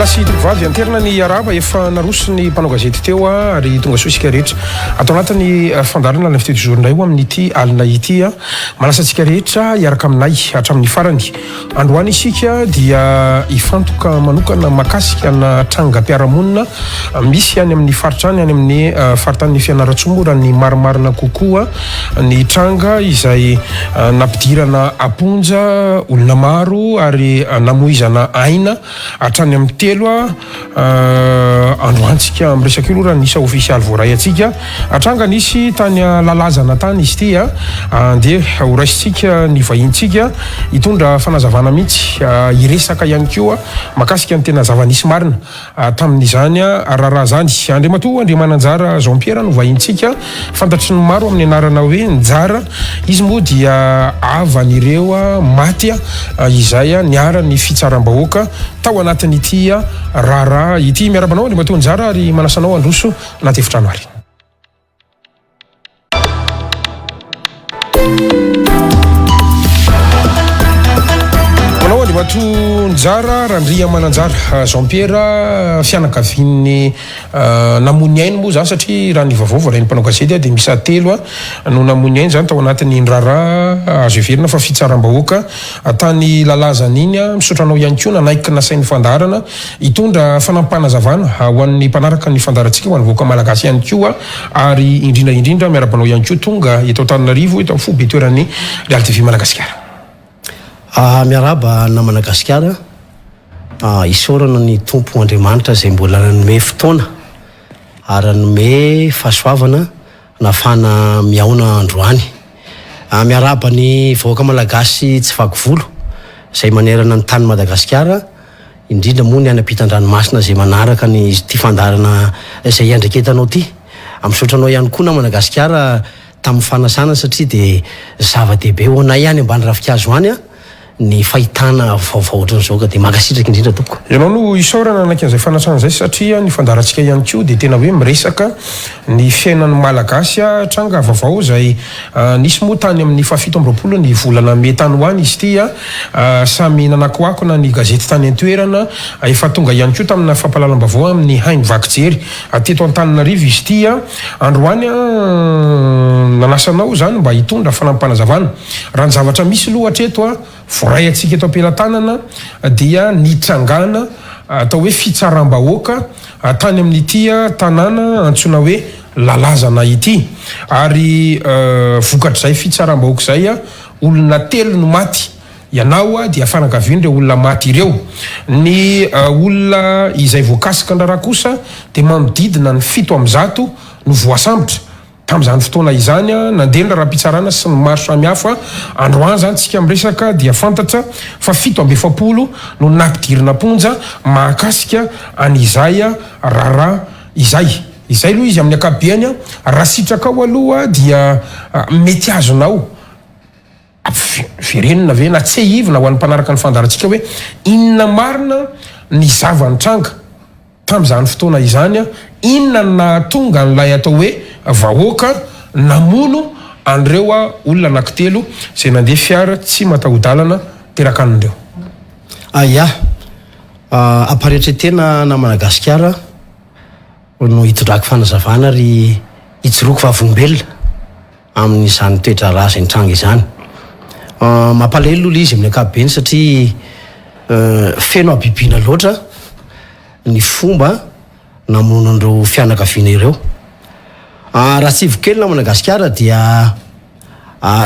sy tovavy anterina ny araba efa naroso ny mpanao gazety teo ary tonga soa isika rehetra atao anatin'ny fandarana ny fitety journée io amin'ity alina ity manasa antsika rehetra hiaraka aminay hatramin'ny farany androany isika dia ifantoka manokana makasika na trangam-piarahamonina misy any amin'ny faritra any amin'ny faritany Fianarantsoa ny marimarina kokoa ny tranga izay nampidirana aponja olona maro ary namoizana aina hatrany amin'ny telo androantsika amresaka io raha nisa ofisialy voaray atsika atranga nisy tany lalazana tany izy ty andeha horaisitsika ny vahintsika hitondra fanazavana mihitsy iresaka ihany koa makasika ny tena zava-nisy marina tamin'izany raharaha zany Andriamatoa Andriamananjara Jean Pierre no vahintsika fantatry ny maro amin'ny anarana hoe Njara izy moa dia avan'ireo maty izay niara ny fitsaram-bahoaka tao anatin'ity raharaha ity miarabanao Andriamatoa Njara ary manasanao androso anaty efitrano ary Andriamatoa Njara Randria Mananjara Jean Pierre fianakavian'ny namony ainy moa zany satria raha ny vaovao raha ny mpanao gazety dia misy telo no namony ainy zany tao anatin'ny raharaha azo heverina fa fitsaram-bahoaka tany lalazana iny misotranao ihany koa nanaiky nasain'ny fandarana hitondra fanampanazavana ho an'ny mpanaraka ny fandarantsika ho an'ny vahoaka malagasy ihany koa ary indrindra miarabanao ihany koa tonga eto Antananarivo eto amin'ny fobe toeran'ny Real TV Madagasikara. Miaraba na Madagasikara isorana ny tompo Andriamanitra izay mbola nanome fotoana ary nanome fahasoavana nafana miaona androany. Miaraba ny vahoaka malagasy tsy vaky volo izay manerana ny tany Madagasikara indrindra moa ny anampitan-dranomasina izay manaraka ny ty fandarana izay iandreketanao ty amisotranao ihany koa na Madagasikara tamin'ny fanasana satria dia zava-dehibe ho anay ihany ambany ravikazo any ny fahitana vaovao ohatran'izao ka dia mankasitraka indrindra tompoko. Ianao no isaorana anakin'izay fanasana izay satria ny fandarantsika ihany koa dia tena hoe miresaka ny fiainan'ny malagasy tranga vaovao izay nisy moa tany amin'ny fafito amby roapolo ny volana May tany ho any izy ty samy nanakoakona ny gazety tany an-toerana efa tonga ihany koa tamina fampalalam-baovao amin'ny hainy vakijery teto Antananarivo izy ty androany nanasanao zany mba hitondra fanampanazavana raha ny zavatra misy lohatra eto voray atsika eto am-pelantanana dia nitrangana atao hoe fitsaram-bahoaka tany amin'ity tanàna antsoina hoe lalazana ity ary vokatr'izay fitsaram-bahoaka izay olona telo no maty ianao dia fanankavian'ireo olona maty ireo ny olona izay voakasika andraraha kosa dia manodidina ny 700 no voasambotra tamin'izany fotoana izany nandendra raha-pitsarana sy ny maro samihafa androany zany tsika miresaka dia fantatra fa 770 no nampidirina ponja mahakasika an'izay raharaha izay aloha izy amin'ny akabeany raha sitrakao aloha dia mety azonao firenina ve na tsy hivina ho an'ny mpanaraka ny fandarantsika hoe inona marina ny zavany tranga tamin'izany fotoana izany inona na tonga n'ilay atao hoe vahoaka namono andreo olona anankitelo izay nandeha fiara tsy matahodalana teraka an'ireo. Aparetretena na Madagasikara no hitondraky fanazavana ary hijoroky vavombelona amin'izany toetra raha izay tranga izany. Mampalahelo aloha izy amin'ny ankapobeny satria feno abibina loatra ny fomba namono andreo fianakaviana ireo. Raha tsy vokely na Madagasikara dia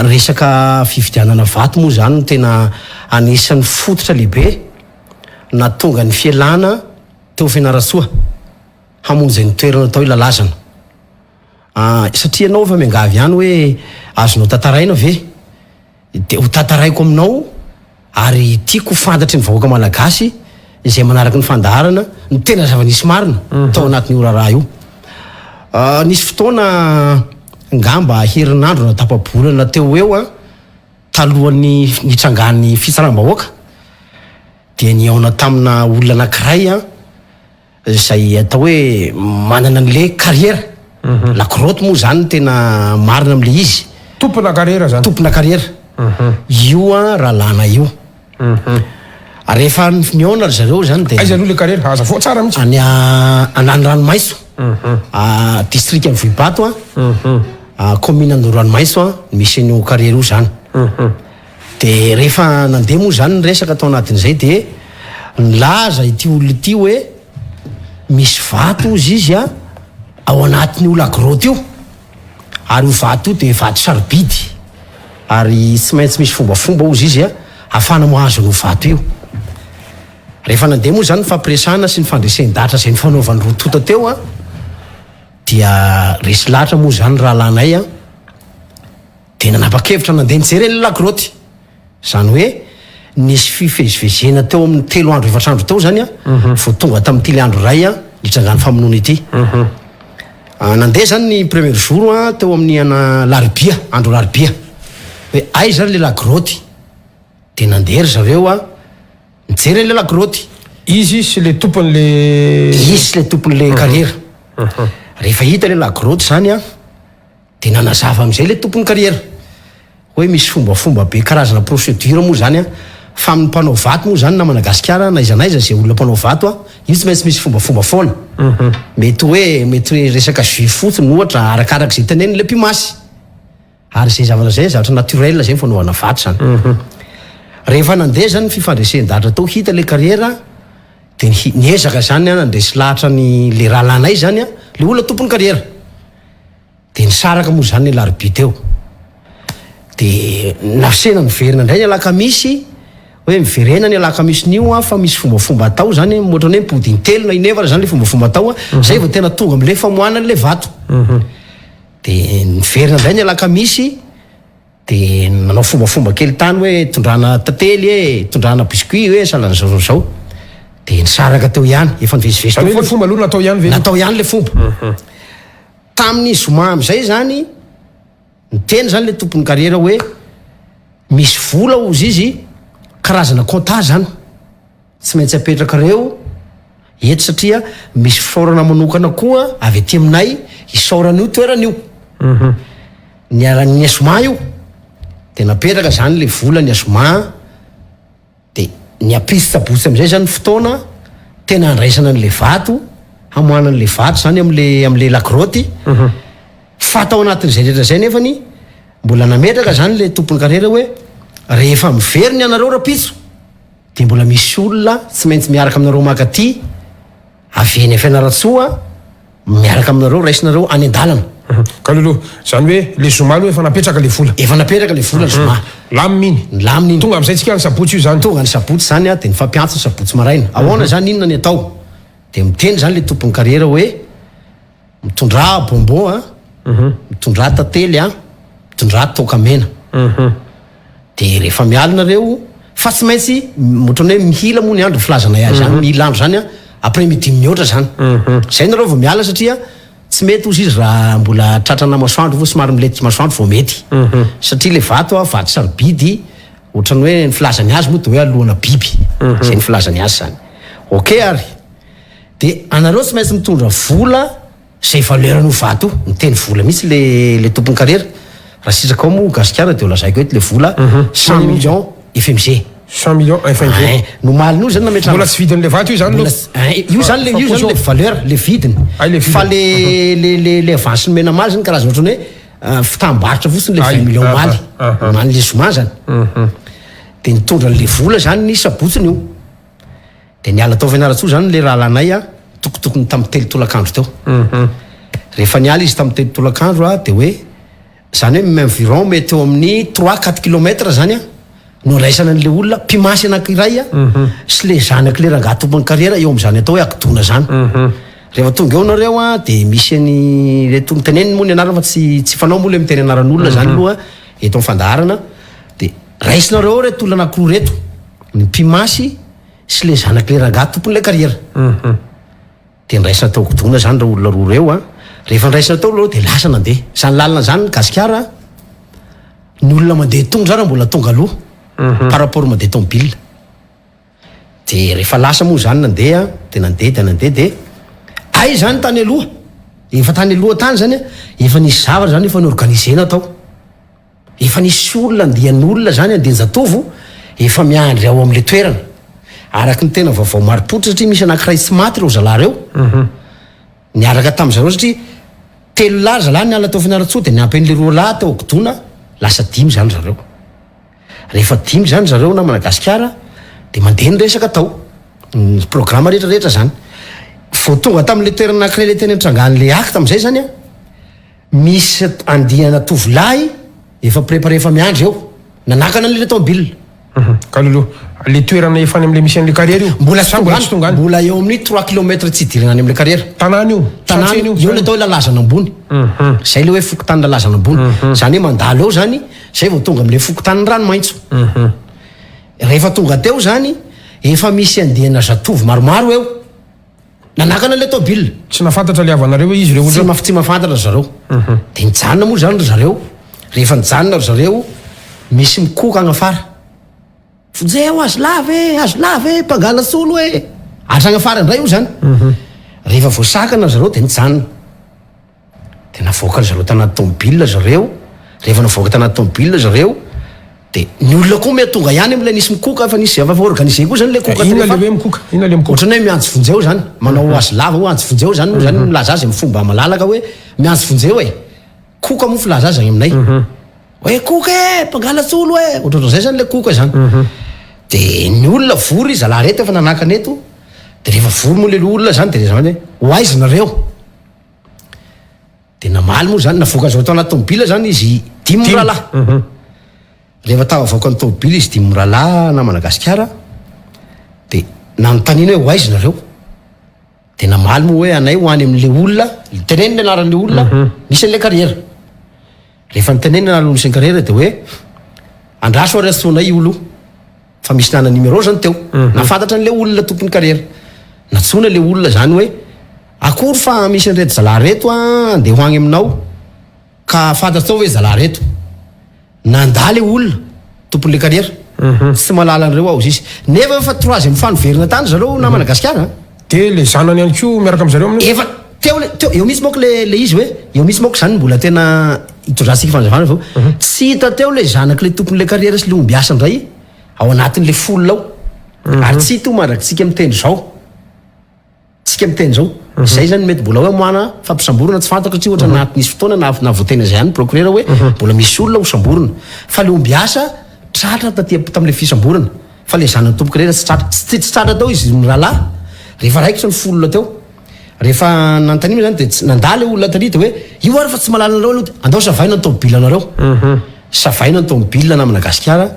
resaka fividianana vato moa zany tena anisan'ny fototra lehibe na tonga ny fialana teo Fianarantsoa hamonjy ny toerana atao ilalazana satria ianao efa miangavy ihany hoe azonao tantaraina ve dia ho tantaraiko aminao ary tiako fantatry ny vahoaka malagasy izay manaraka ny fandaharana ny tena zava-nisy marina tao anatin'io raharaha io. Nisy fotoana ngamba herinandro na tapabolana teo eo talohan'ny nitrangan'ny fitsaram-bahoaka dia niaona tamina olona anankiray izay atao hoe manana an'le carrière lakoroty moa zany tena marina amin'le izy tompona carrière zany tompona carrière io rahalana io rehefa niona ry zareo zany de aiza aloha le carrière aza fo tsara mihitsy any anany ranomaitso district ny Vohibato commune ny ranomaitso misy an'io carrière io zany de rehefa nandeha moa zany ny resaka tao anatin'izay de nilaza ity olona ity hoe misy vato izy ao anatin'io lagrotte io ary io vato io de vato sarobidy ary tsy maintsy misy fombafomba ozy izy afana moazo no vato io rehefa nandeha moa zany fampiresana sy ny fandresen-datra zay ny fanaovan'ny rotota teo dia resy lahatra moa zany raha lanay de nanapa-kevitra nandeha nijery le lagrotte zany hoe nisy fivezivezena teo amin'ny 3 andro 4 andro teo zany vao tonga tamin'ity le andro ray nitsangany famonoana ity nandeha zany ny premier jour teo amin'ny ana laribia andro laribia hoe ay zany le lagrotte de nandeha ry zareo nijery le lagrotte izy sy le tompon'le isy le tompon'le carrière rehefa hita le lagrotte zany de nanazava am'izay le tompon'ny carrière hoe misy fombafomba be karazana procédure moa zany fa amin'ny mpanao vato moa zany na Madagasikara na izanaiza zay olona mpanao vato io tsy maintsy misy fombafomba foana mety hoe resaka jus fotsiny ohatra arakaraka zay teneny le mpimasy ary zay zavatra zay zavatra naturel zay fanaovana vato zany rehefa nandeha zany ny fifandresen-datra tao hita le carrière de niezaka zany nandresy lahatra ny le raha lanay zany le olona tompon'ny carrière de nisaraka moa zany ny laribia teo de nasena miverina indray ny alakamisy hoe miverena ny alakamisyn'io fa misy fombafomba atao zany moatrany hoe mipody intelo na inevara zany le fombafomba atao zay vao tena tonga am'le famoahana le vato de miverina indray ny alakamisy de nanao fombafomba kely tany hoe tondrana tantely tondrana biscuit hoe salana zao de nisaraka teo ihany efa nivezivezy teo le fomba aloha natao ihany ve natao ihany le fomba tamin'ny zoma am'izay zany niteny zany le tompon'ny carrière hoe misy vola ozy izy karazana compta zany tsy maintsy apetraka reo eto satria misy fisaorana manokana koa avy aty aminay isaoran'io toeran'io ny asoma io de napetraka zany le vola ny asoma de ny apisy tsabotsy am'izay zany fotoana tena andraisana an'le vato hamoana an'le vato zany am'le lagrotte fa tao anatin'izay rehetra zay nefany mbola nametraka zany le tompon'ny carrière hoe rehefa miveriny anareo rapitso de mbola misy olona tsy maintsy miaraka aminareo makaty aveny fianaratsoa miaraka aminareo raisinareo any an-dalana ka lolo zany hoe le zoma aloha efa napetraka le vola efa napetraka le vola zoma laminy tonga am'izay tsika ny sabotsy io zany tonga ny sabotsy zany de nifampiantso ny sabotsy maraina ahoana zany inona ny atao de miteny zany le tompon'ny carrière hoe mitondra bonbon mitondra tantely mitondra tokamena de rehefa mialinareo fa tsy maintsy motrany hoe mihila moa ny andro filazana azy zany mihila andro zany après midi mihoatra zany zay nareo vao miala satria tsy mety ozy izy raha mbola tratrana masoandro vo somary milety masoandro vao mety satria le vato vato sarobidy ohatrany hoe ny filazany azy moa de hoe alohana biby zay ny filazany azy zany ok ary de anareo tsy maintsy mitondra vola zay valeran'io vato miteny vola mihitsy le tompon'ny carrière raha sitraka ao moa gasikara de olazaiko eto le vola 100 millions FMG 100 millions FMG no maliny zany nametra mbola tsy vidin'le vato io zany io zany le valeur le vidiny fa le avance ny mena maly zany karazana ohatrany hoe fitambaritra fotsiny le 20 millions maly le zoma zany de nitondra le vola zany ny sabotsiny io de niala tao fianaratsoa zany le raha lanay tokotokony tamin'ny telo tolakandro teo rehefa niala izy tamin'ny telo tolakandro de hoe zany hoe environ mety eo amin'ny 3-4 kilomètres zany no raisana an'le olona mpimasy anankiray sy le zanaky le rangaha tompon'ny carrière eo am'zany atao hoe akidona zany rehefa tonga eo nareo de misy any le teneniny moa ny anarana fa tsy fanao moa le miteny anaran'olona zany aloha eto amin'ny fandaharana de raisinareo reto olona anankiroa reto ny mpimasy sy le zanaky le rangaha tompon'le carrière de niraisina tao akidona zany raha olona roa reo rehefa niraisina tao reo de lasa nandeha zany lalina zany gasikara ny olona mandeha tongotra raha mbola tonga aloha par rapport mandeha tomobile de rehefa lasa moa zany nandeha de ay zany tany aloha efa tany aloha tany zany efa nisy zavatra zany efa niorganisena tao efa nisy olona andian'olona zany andian-jatovo efa miandry ao am'le toerana araky ny tena vaovao maripotra satria misy anankiray tsy maty reo zalahy reo niaraka tamin'izareo satria telo lahy zalahy ny ala tao finara-tsoa dia niampy an'le roa lahy tao godona lasa 10 zany zareo rehefa 10 zany zareo na Madagasikara dia mandeha ny resaka tao ny programa rehetrarehetra zany vao tonga tamin'le toerana anankiray le tena nitrangan'le acte amin'izay zany a misy andihana tovolahy efa préparé efa miandry eo nanakana an'le tomobile ka lolo le toerana efa any am'le misy an'le carrière io mbola tongany mbola eo amin'ny 3 kilomètre tsy idirana any am'le carrière tanàna io tanàna io le atao hoe lalazana ambony zay le hoe fokotany lalazana ambony zany hoe mandalo eo zany zay vao tonga am'le fokotany ranomaitso rehefa tonga teo zany efa misy andihana zatovo maromaro eo nanakana le tomobile tsy nafantatra le avanareo hoe izy reo tsy mafantatra zareo dia nijanona moa zany ry zareo rehefa nijanona ry zareo misy mikoka agnafara fojeo azo lava e mpangalatsolo e atragna afara indray io zany rehefa voasakana zareo dia nijanona dia navoaka zareo tanaty tomobile zareo rehefa navoaka tanaty tomobile zareo dia ny olona koa mety tonga ihany am'ilay nisy mikoka fa nisy efa organisé koa zany le koka ina le hoe mikoka ohatrany hoe miantso vonjeo zany manao azo lava ho antso vonjeo zany moa zany milaza azy amin'ny fomba malalaka hoe miantso vonjeo e koka moa filaza azy agny aminay hoe koka e mpangalatsolo e ohatrotran'izay zany le koka zany dia ny olona vory zalahy reto efa nanakana eto dia rehefa vory moa le olona zany dia zany hoe hoaizy nareo dia namaly moa zany navoaka zao tao anaty tomobile zany izy 10 rahalahy rehefa tavavoaka ny tomobile izy 10 rahalahy na Madagasikara dia nanontaniana hoe hoaizy nareo dia namaly moa hoe anay ho any amin'le olona teneny ny anaran'le olona nisy an'le carrière rehefa niteneny ny anaran'le nisy ny carrière dia hoe andraso ary antsoina i olo fa misy nana numéro zany teo nafantatra an'le olona tompony carrière natsona le olona zany hoe akory fa misy an'ireto zalahy reto andeha ho agny aminao ka fantatry tao hoe zalahy reto nanda le olona tompon'le carrière tsy malala an'ireo ao izy nefa efa 3e fanoverina tany zareo na Madagasikara dia le zanany ihany koa miaraka amin'izareo amin'ny efa teo eo misy moka le izy hoe eo misy moka zany mbola tena hitondrasika fanjavana fa tsy hita teo le zanaky le tompon'le carrière sy le omby asa indray ao anatin'le folona ao ary tsy hita maraky tsika miteny zao tsika miteny zao zay zany mety mbola hoe moana fampisamborona tsy fantako satria ohatra anaty nisy fotoana na voatena zay ihany procureur hoe mbola misy olona hosamborona fa le omby asa tratra tam'le fisamborana fa le zanany tompo carrière tsy tratra tao izy mirahalahy rehefa raikitra ny folona teo rehefa nantanimy zany dia nanda le olona tany dia hoe io ary fa tsy malala anareo aloha andao savaina ny tomobile anareo savaina ny tomobile na Madagasikara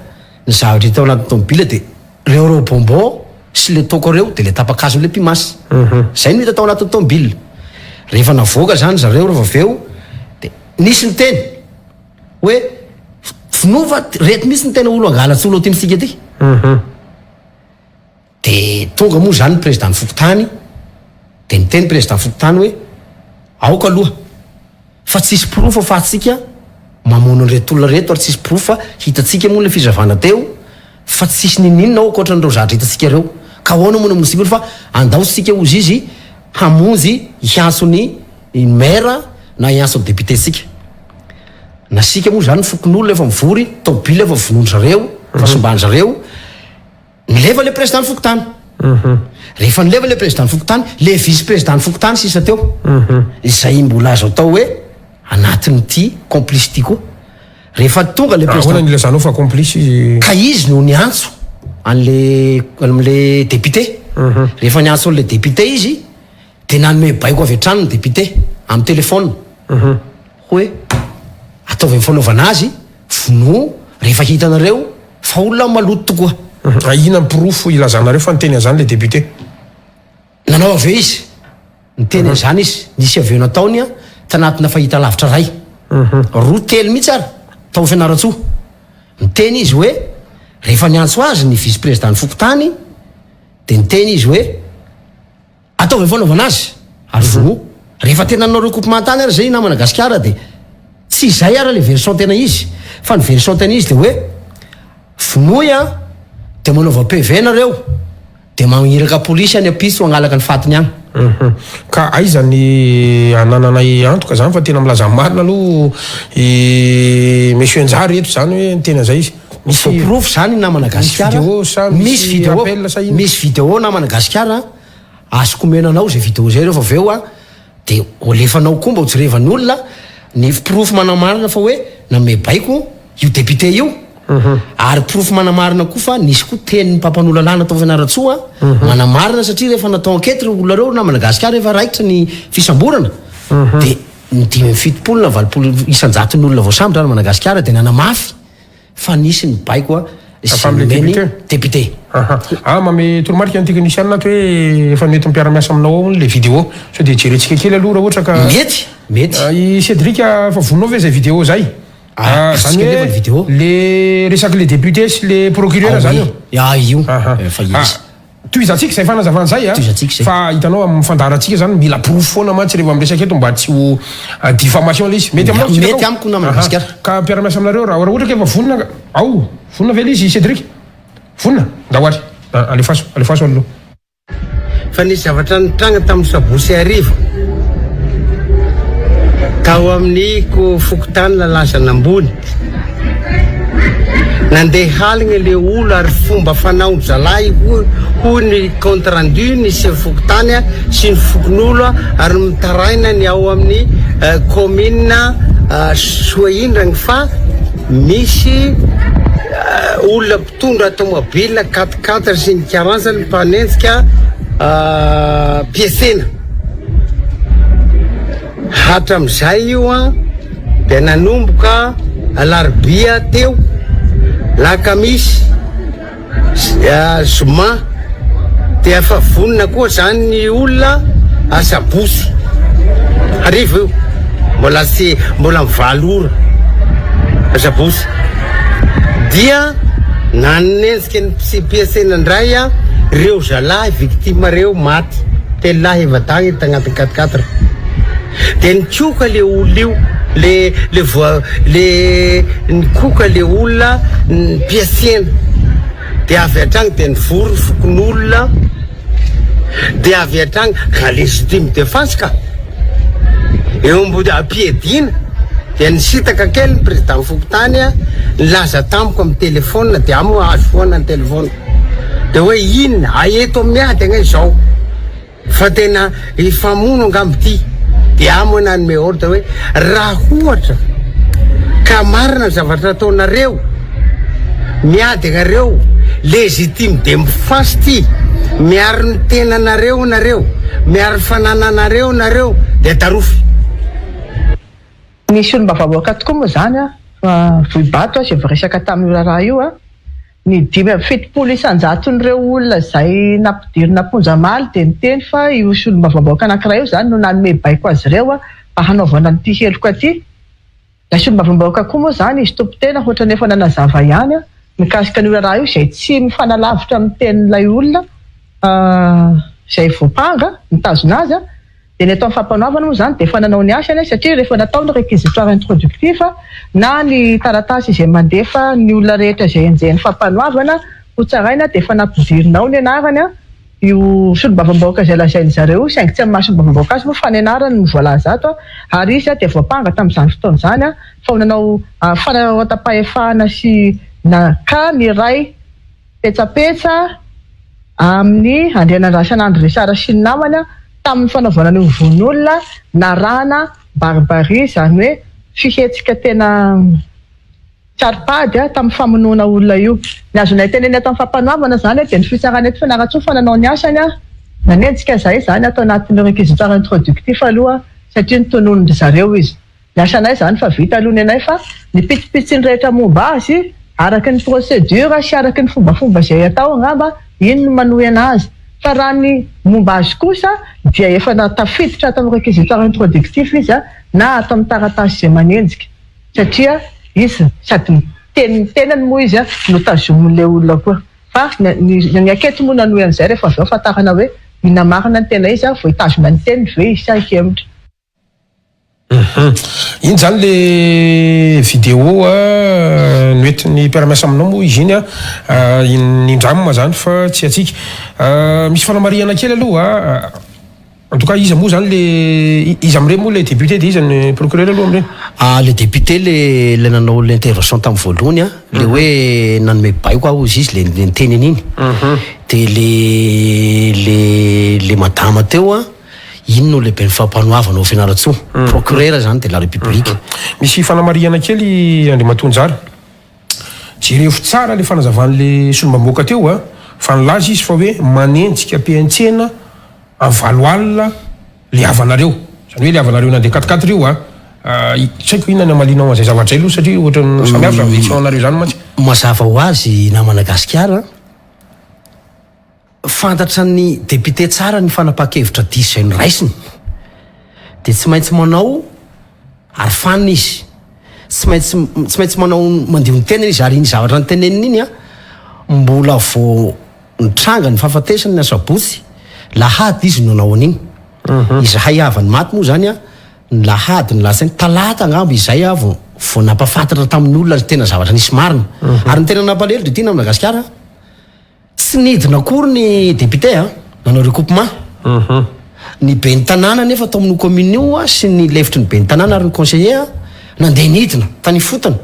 ny zavatra tao anaty tomobile dia reo bonbon sy le toko reo dia le tapakazo le pimasy zay no hita tao anatin'ny tomobile rehefa navoaka zany zareo rehefa aveo dia nisy ny teny hoe finova reto misy ny tena olo angalatsolo ao tinysika ty dia tonga moa zany ny président fokotany dia niteny président fokotany hoe aoka aloha fa tsisy proof fa atsika mamono an'ireto olona reto ary tsisy proof fa hitatsika moa le fizavana teo fa tsisy nininona ao akoatran'ireo zatra hitatsika reo ka ahoana moa namonosika fa andao sika ozy izy hamonjy hiantsony maire na hiantsony député sika nasika moa zany fokon'olona efa mivory tomobile efa vonono zareo fa sombany zareo nileva le président fokotany rehefa nileva le président fokotany le vice président fokotany sisa teo izay mbola azo atao hoe anatin'ity complice ty koa rehefa tonga le président nilazanao fa complice izy ka izy no niantso am'le député rehefa niantso an'le député izy dia nanome baiko avy an-trano ny député amin'ny téléphone hoe ataovy ny fanaovana azy vono rehefa hitanareo fa olona maloto tokoa ina proof ilazanareo fa niteny an'izany le député nanao aveo izy niteny an'izany izy nisy aveo nataony a tanatina fahita lavitra ray roa telo mihitsy ary tao fianaratsoa niteny izy hoe rehefa niantso azy ny vice président fokotany dia niteny izy hoe ataovy ny fanaovana azy ary vono rehefa tena nanao recoupement tany ary zay na Madagasikara dia tsy izay ary le version tena izy fa ny version tena izy dia hoe vonoy a dia manaova PV nareo dia magniraka polisy any apiso agnalaka ny fatiny any ka aiza ny anananay antoka zany fa tena milaza marina aloha monsieur Njary eto zany hoe nitena zay izy proof zany na Madagasikara misy vidéo na Madagasikara azoko menanao zay vidéo zay rehefa aveo a de olefanao koa mba hojerevan'ny olona ny proof manamarina fa hoe namebaiko io député io ary proof manamarina koa fa nisy koa tenin'ny mpapan'olona lahy natao Fianaratsoa manamarina satria rehefa natao enquête reo olona reo na Madagasikara rehefa raikitra ny fisamborana de ny 570 na 80 isanjaton'ny olona voasambotra na Madagasikara de nanamafy fa nisy ny baiko family député mame toromarika ny technicienne ato hoe efa mety mpiara-miasa aminao le vidéo so de jerentsika kely aloha raha ohatra ka mety i Cédric fa voninao ve zay vidéo zay zany hoe le resaky le député sy le procureur zany io fa izy toizatsika zay fanazavana zay fa hitanao amin'ny fandaratsika zany mila proof foana mantsy rehefa miresaka eto mba tsy ho diffamation le izy mety amiko na Madagasikara ka mpiara-miasa aminareo raha ohatra ka efa vonina vonina ve le izy Cédric vonina ndahoary alefaso aloha fa nisy zavatra nitranga tamin'ny sabosy arivo tao amin'ny fokotany lalazanambony nandeha haligna le olo ary fomba fanao zalahy ho ny compte rendu ny fokotany sy ny fokon'olo ary mitaraina ny ao amin'ny commune Soaindragny fa misy olona mpitondra automobile 4x4 sy ny karazany mpanenjika piesena hatram'izay io de nanomboka alarobia teo lakamisy zoma de efa vonina koa zany ny olona asabosy arivo io mbola mivalora asabosy dia nanenjika ny piesena indray reo zalahy victime reo maty telahy evadagny tagnatin'ny 4x4 de nikoka le olo io le nikoka le olona ny piesena de avy atragny de nivory fokon'olona de avy atragny ka légitime défense ka eo mbo ampiedina de nisitaka kely ny président fokotany nilaza tamiko amin'ny telefôna de amo azo foana ny telefôna de hoe inona aeto miady agna izao fa tena ifamono angambo ty de amo nanome ordre hoe raha ohatra ka marina zavatra ataonareo miady agnareo légitime de mifasy ty miaro ny tenanareo nareo miaro ny fanananareo nareo de tarofy nisy olo mba vahoaka tokoa moa zany fa voibato zay voaresaka tamin'io raha io ny 570 isanjaton'ireo olona zay nampidirina amponjamaly de niteny fa io olo mba vahoaka anankiray io zany no nanome baiko azy ireo mba hanaovana nyty heloko aty la olo mba vahoaka koa moa zany izy tompo tena ohatra nefa nanazava ihany mikasika ny raha io zay tsy mifanalavitra amin'ny tenin'ilay olona zay voapanga mitazona azy de ny atao amin'ny fampanoavana moa zany de efa nanao ny asany satria rehefa natao ny réquisitoire introductif na ny taratasy izay mandefa ny olona rehetra izay enjehan'ny fampanoavana ho tsaraina de efa nampidirinao ny anarany io solom-bavambahoaka izay lazainy zareo saingy tsy amin'ny maha-solom-bavambahoaka azy moa fa ny anarany no voalaza ato ary izy de voapanga tamin'izany fotoana zany fa nanao fanarahotam-pahefana sy ka ny ray petsapetsa amin'ny andrianandrasan'andro resara sy ny namany tamin'ny fanaovana ny von'olona na rana barbarie zany hoe fihetsika tena tsaripady tamin'ny famonoana olona io ny azonay teneny atao amin'ny fampanoavana zany de ny fitsarana eto Fianaratsoa fa nanao ny asany nanenjika zay zany atao anatin'ny réquisitoire introductif aloha satria nitononony zareo izy ny asanay zany fa vita aloha ny anay fa ny pitsipitsiny rehetra momba azy araky ny procédure sy araky ny fombafomba zay atao angamba iny no manohy anazy fa raha ny momba azy kosa dia efa natafiditra atao amin'ny réquisitoire introductif izy na atao amin'ny taratasy izay manenjika satria izy sady tenany moa izy no tazomin'le olona koa fa ny akety moa nanohy an'izay rehefa avy eo fatarana hoe mihina marina ny tena izy vao hitazona ny teny ve izy kemitra iny zany le vidéo noentin'ny mpiara-miasa aminao moa izy iny indramina zany fa tsy atsika misy fanamariana kely aloha En tout cas izy moa zany le izy am'ireny moa le député de izy ny procureur aloha am'ireny. Le député le nanao l'intervention tamin'ny voalohany a le hoe nanome baiko aho izy le niteny an'iny. De le madama teo a iny no lehibe ny fampanoavana ao Fianaratsoa. Procureur zany de la République. Misy fanamariana kely Andriamatonjara. Jereo tsara le fanazavan'le solombamboaka teo a fa nilaza izy fa hoe manenjika mpiantsena amin'ny valo alina le havanareo. Zany hoe le havanareo nandeha 4-4 io a tsy haiko inona ny amalinao an'izay zavatra aloha satria ohatra ny samihafa vision-nareo zany mantsy. Mazava ho azy na Madagasikara fantatra ny député tsara ny fanapahan-kevitra diso izay noraisiny de tsy maintsy manao ary fanina izy tsy maintsy manao mandeha ny tenany izy ary iny zavatra ny teneniny iny a mbola vao nitranga ny fahafatesany ny asabotsy lahady izy nanao an'iny. Izahay avany maty moa zany a ny lahady ny lasainy talata angambo izay a vao napafantatra tamin'ny olona tena zavatra nisy marina. Ary ny tena nampalahelo de ty na Madagasikara tsy nidina akory ny député a nanao recoupement. Ny ben'ny tanàna nefa tao amin'ny commune io a sy ny lefitry ny ben'ny tanàna ary ny conseiller nandeha nidina tany fotana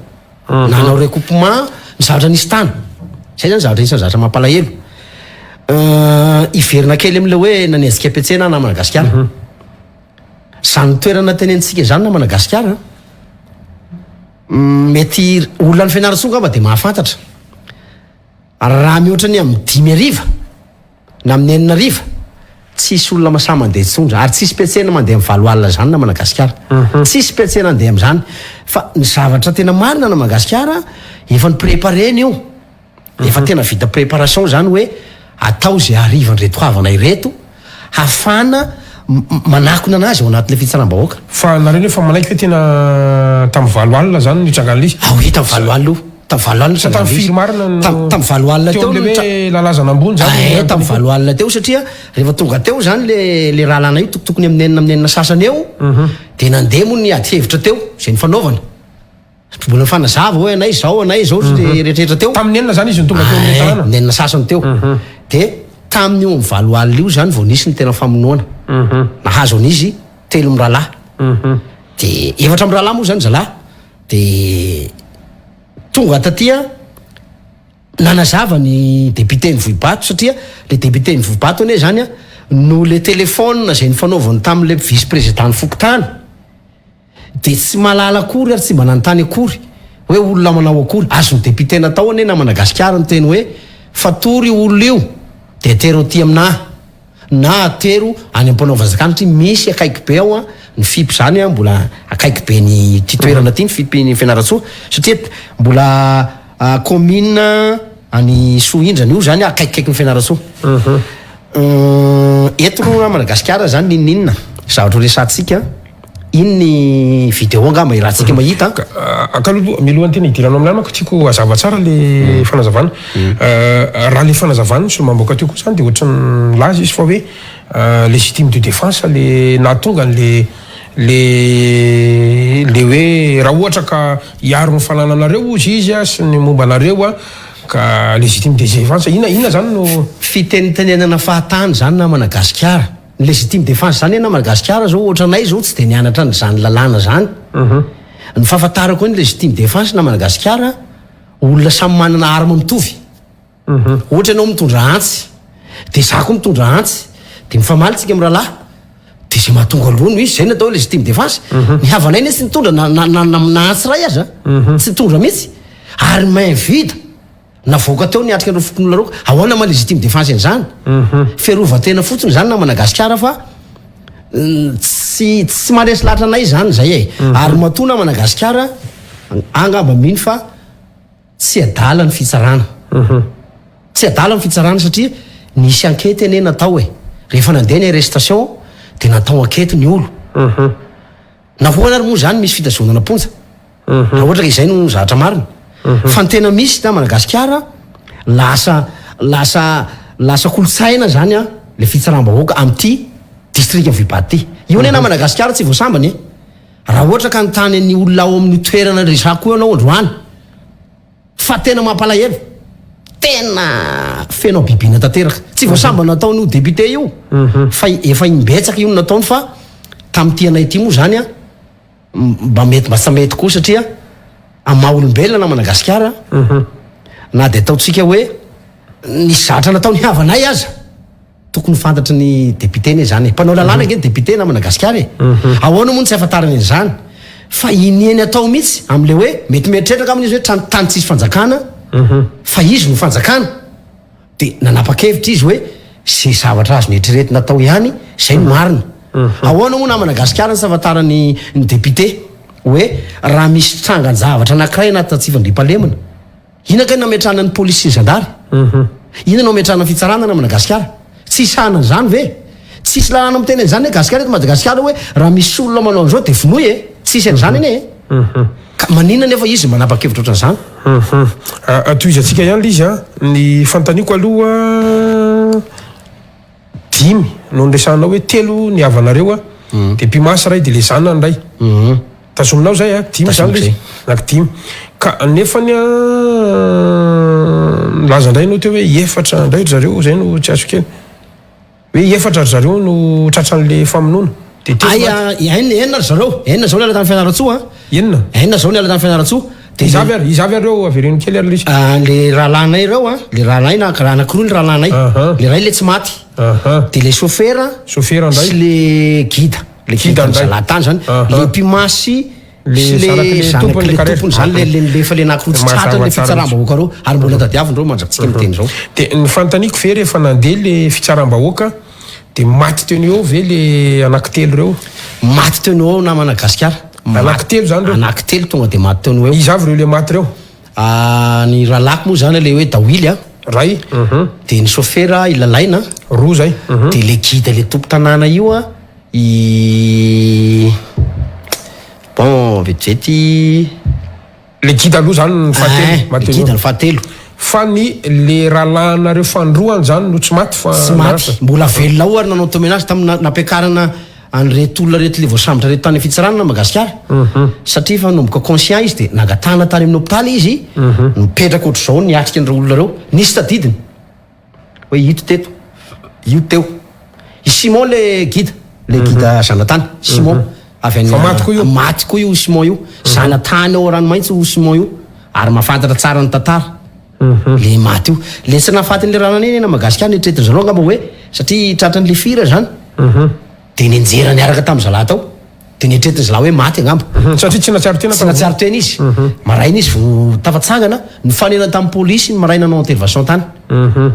nanao recoupement ny zavatra nisy tany. Zay zany zavatra isany zavatra mampalahelo. Iverina kely am'le hoe nanezika ampiatsena na Madagasikara. Zany toerana tenentsika zany na Madagasikara mety olona ny Fianaratsoa ngamba de mahafantatra. Raha mihoatra ny amin'ny 5 ariva na amin'ny 9 ariva tsisy olona masaha mandeha tsondra ary tsisy mpiatsena mandeha amin'ny 7 alina zany na Madagasikara. Tsisy mpiatsena andeha amin'izany fa ny zavatra tena marina na Madagasikara efa niprepareny io. Efa tena vita préparation zany hoe atao zay arivan'ireto havana ireto hafana manakona anazy ao anatin'le fitsaram-bahoaka. Fa nareo efa manaiky hoe tena tamin'ny 7 alina zany nitrangan'le izy. Tamin'ny 7 alina. Tamin'ny 7 alina tamin'ny firy marina tamin'ny 7 alina teo le hoe lalazana ambony zany. Tamin'ny 7 alina teo satria rehefa tonga teo zany le rahalana io tokotokony amin'ny 9 sasany eo de nandeha moa ny ady hevitra teo zay ny fanaovana. Mbola fanazava hoe anay zao rehetrarehetra teo. Tamin'ny 9 zany izy ny tonga teo amin'ny tanàna. 9 sasany teo. De tamin'io amin'ny 7 alina io zany vao nisy ny tena famonoana. Nahazo an'izy 3 mirahalahy. De 4 mirahalahy moa zany zalahy. De tonga tatia nanazava ny député ny Vohibato satria le député ny Vohibato ane zany a no le téléphone zay ny fanaovany tamin'le vice président ny Fokotany de tsy malala akory ary tsy mba nanontany akory hoe olona manao akory azo ny député natao ane na Madagasikara ny teny hoe fatory olona io de atero aty aminahy na atero any am-panaovazakany satria misy akaiky be ao a ny FIP zany a mbola akaiky be ny titoerana ty ny FIP ny Fianaratsoa satria mbola commune any Sohindrana io zany akaikikaiky ny Fianaratsoa. Eto na Madagasikara zany ninina zavatra resantsika iny ny vidéo angamba irahantsika mahita. Akaloha milohan'ny tena hidiranao amin'any manko tiako hazava tsara le fanazavana. Raha le fanazavana solombamboaka teo koa zany de ohatra ny laza izy fa hoe légitime de défense le nahatonga le hoe raha ohatra ka hiaro ny fanananareo izy a sy ny momba anareo a ka légitime de défense inona zany no fitenitenenana fahatany zany na Madagasikara. Ny légitime défense zany na Madagasikara zao ohatra anay zao tsy de nianatra n'izany lalàna zany. Ny fahafantarako ny légitime défense na Madagasikara olona samy manana arma mitovy. Ohatra ianao mitondra antsy de za koa mitondra antsy de mifamaly tsika amin'ny rahalahy de zay mahatonga aloha no izy zay natao légitime défense. Ny havanay ne tsy mitondra na antsy ray aza tsy mitondra mihitsy ary main vide navoaka teo niatrika andreo fokon'olona roka ahoana ma légitime défense an'izany. Fiarovan-tena fotsiny zany na Madagasikara fa tsy maresy lahatra anay zany zay e. Ary matona Madagasikara angamba miny fa tsy adala ny fitsarana. Tsy adala ny fitsarana satria nisy ankety ane natao e. Rehefa nandeha ny arrestation de natao ankety ny olo. Nahoana ary moa zany misy fitazonana ponja. Raha ohatra ka izay no zavatra marina. Fa ny tena misy na Madagasikara lasa kolotsaina zany a le fitsaram-bahoaka amin'ity district Vohibato ty. Io ane na Madagasikara tsy voasambany e. Raha ohatra ka nitany ny olona ao amin'ny toerana resako io anao androany fa tena mampalahelo tena fenao bibina tanteraka tsy voasamba nataony io député io fa efa imbetsaka io nataony fa tamin'ity ty moa zany a mba mety mba mety koa satria amaha olombelona na Madagasikara na de ataotsika hoe ny zatra nataony havanay aza tokony fantatry ny député ne zany mpanao lalàna nge député na Madagasikara ahoana moa tsy afatarany an'izany fa inieny atao mihitsy am'le hoe mety mieritreraka amin'izy hoe tany tsisy fanjakana fa izy no fanjakana de nanapa-kevitra izy hoe ze zavatra azo nieritreretina natao ihany zay no marina ahoana moa na Madagasikara ny safatarany ny député hoe raha misy trangany zavatra anankiray anaty tatsifandriam-pahalemana inaka ny nametrahana ny polisy sy ny zandary ina no ametrahana ny fitsarana na Madagasikara tsy sanany zany ve tsisy lalàna miteny an'izany hoe Gasikara eto Madagasikara hoe raha misy olona manao an'izao de finoy tsisy an'izany ene ka maninona nefa izy manapa-kevitra ohatran'izany toizantsika ihany lay izy a ny fantaniko aloha 5 no nresana hoe 3 ny havanareo a de mpimasy ray de le zanany ray tazominao zay a 5 zany le izy naky 5 ka nefany a laza ndray nao teo hoe 4 ndray zareo zay no tsy azo kely hoe 4 zareo no tratran'le famonoana de enina zareo zao ny alatany fianaratsoa enina zao ny alatany fianaratsoa de izavy areo avereno kely ary le rahalanay reo a le rahalay na anakoroa ny rahalanay le ray le tsy maty de le chauffeur ndray sy le guide le guide zalatany zany le mpimasy le tompony zany lefa le anakoroa tsy tratra le fitsaram-bahoaka reo ary mbola tadiavindreo mandrapitsika miteny zao de ny fantaniko ve rehefa nandeha le fitsaram-bahoaka de maty teny eo ve le anankitelo reo maty teny eo na Madagasikara anankitelo zany reo anankitelo tonga de maty teny eo izavy reo le maty reo ny rahalako moa zany le hoe dawily a ray de ny chauffeur ilalaina roa zay de le guide le tompo tanàna io a bon vetivety le guide aloha zany ny guide ny fahatelo fa ny le rahalanareo fandroany zany no tsy maty fa tsy maty mbola velona ao ary nanao tomenazy tamin'ny nampiakarana an'ireto olona reto le voasambatra reto tany fitsarana na Madagasikara satria fa nomboka conscient izy de nangatana tany amin'ny hôpitaly izy mipetraka ohatr'izao niatrika an'ireo olona reo nisy tadidiny hoe ito teto io teo i Simon le guide zanatany Simon avy maty koa io Simon io zanatany ao ranomaitso io Simon io ary mahafantatra tsara ny tantara le maty io le tsy nahafatin'le rananeny na Madagasikara netretiny zareo angamba hoe satria tratran'le fira zany de nenjera niaraka tamin'ny zalahy tao de netretiny zalahy hoe maty angamba satria tsy natsiaro tena izy maraina izy vo tafatsangana nifanena tamin'ny polisy ny maraina nanao intervention tany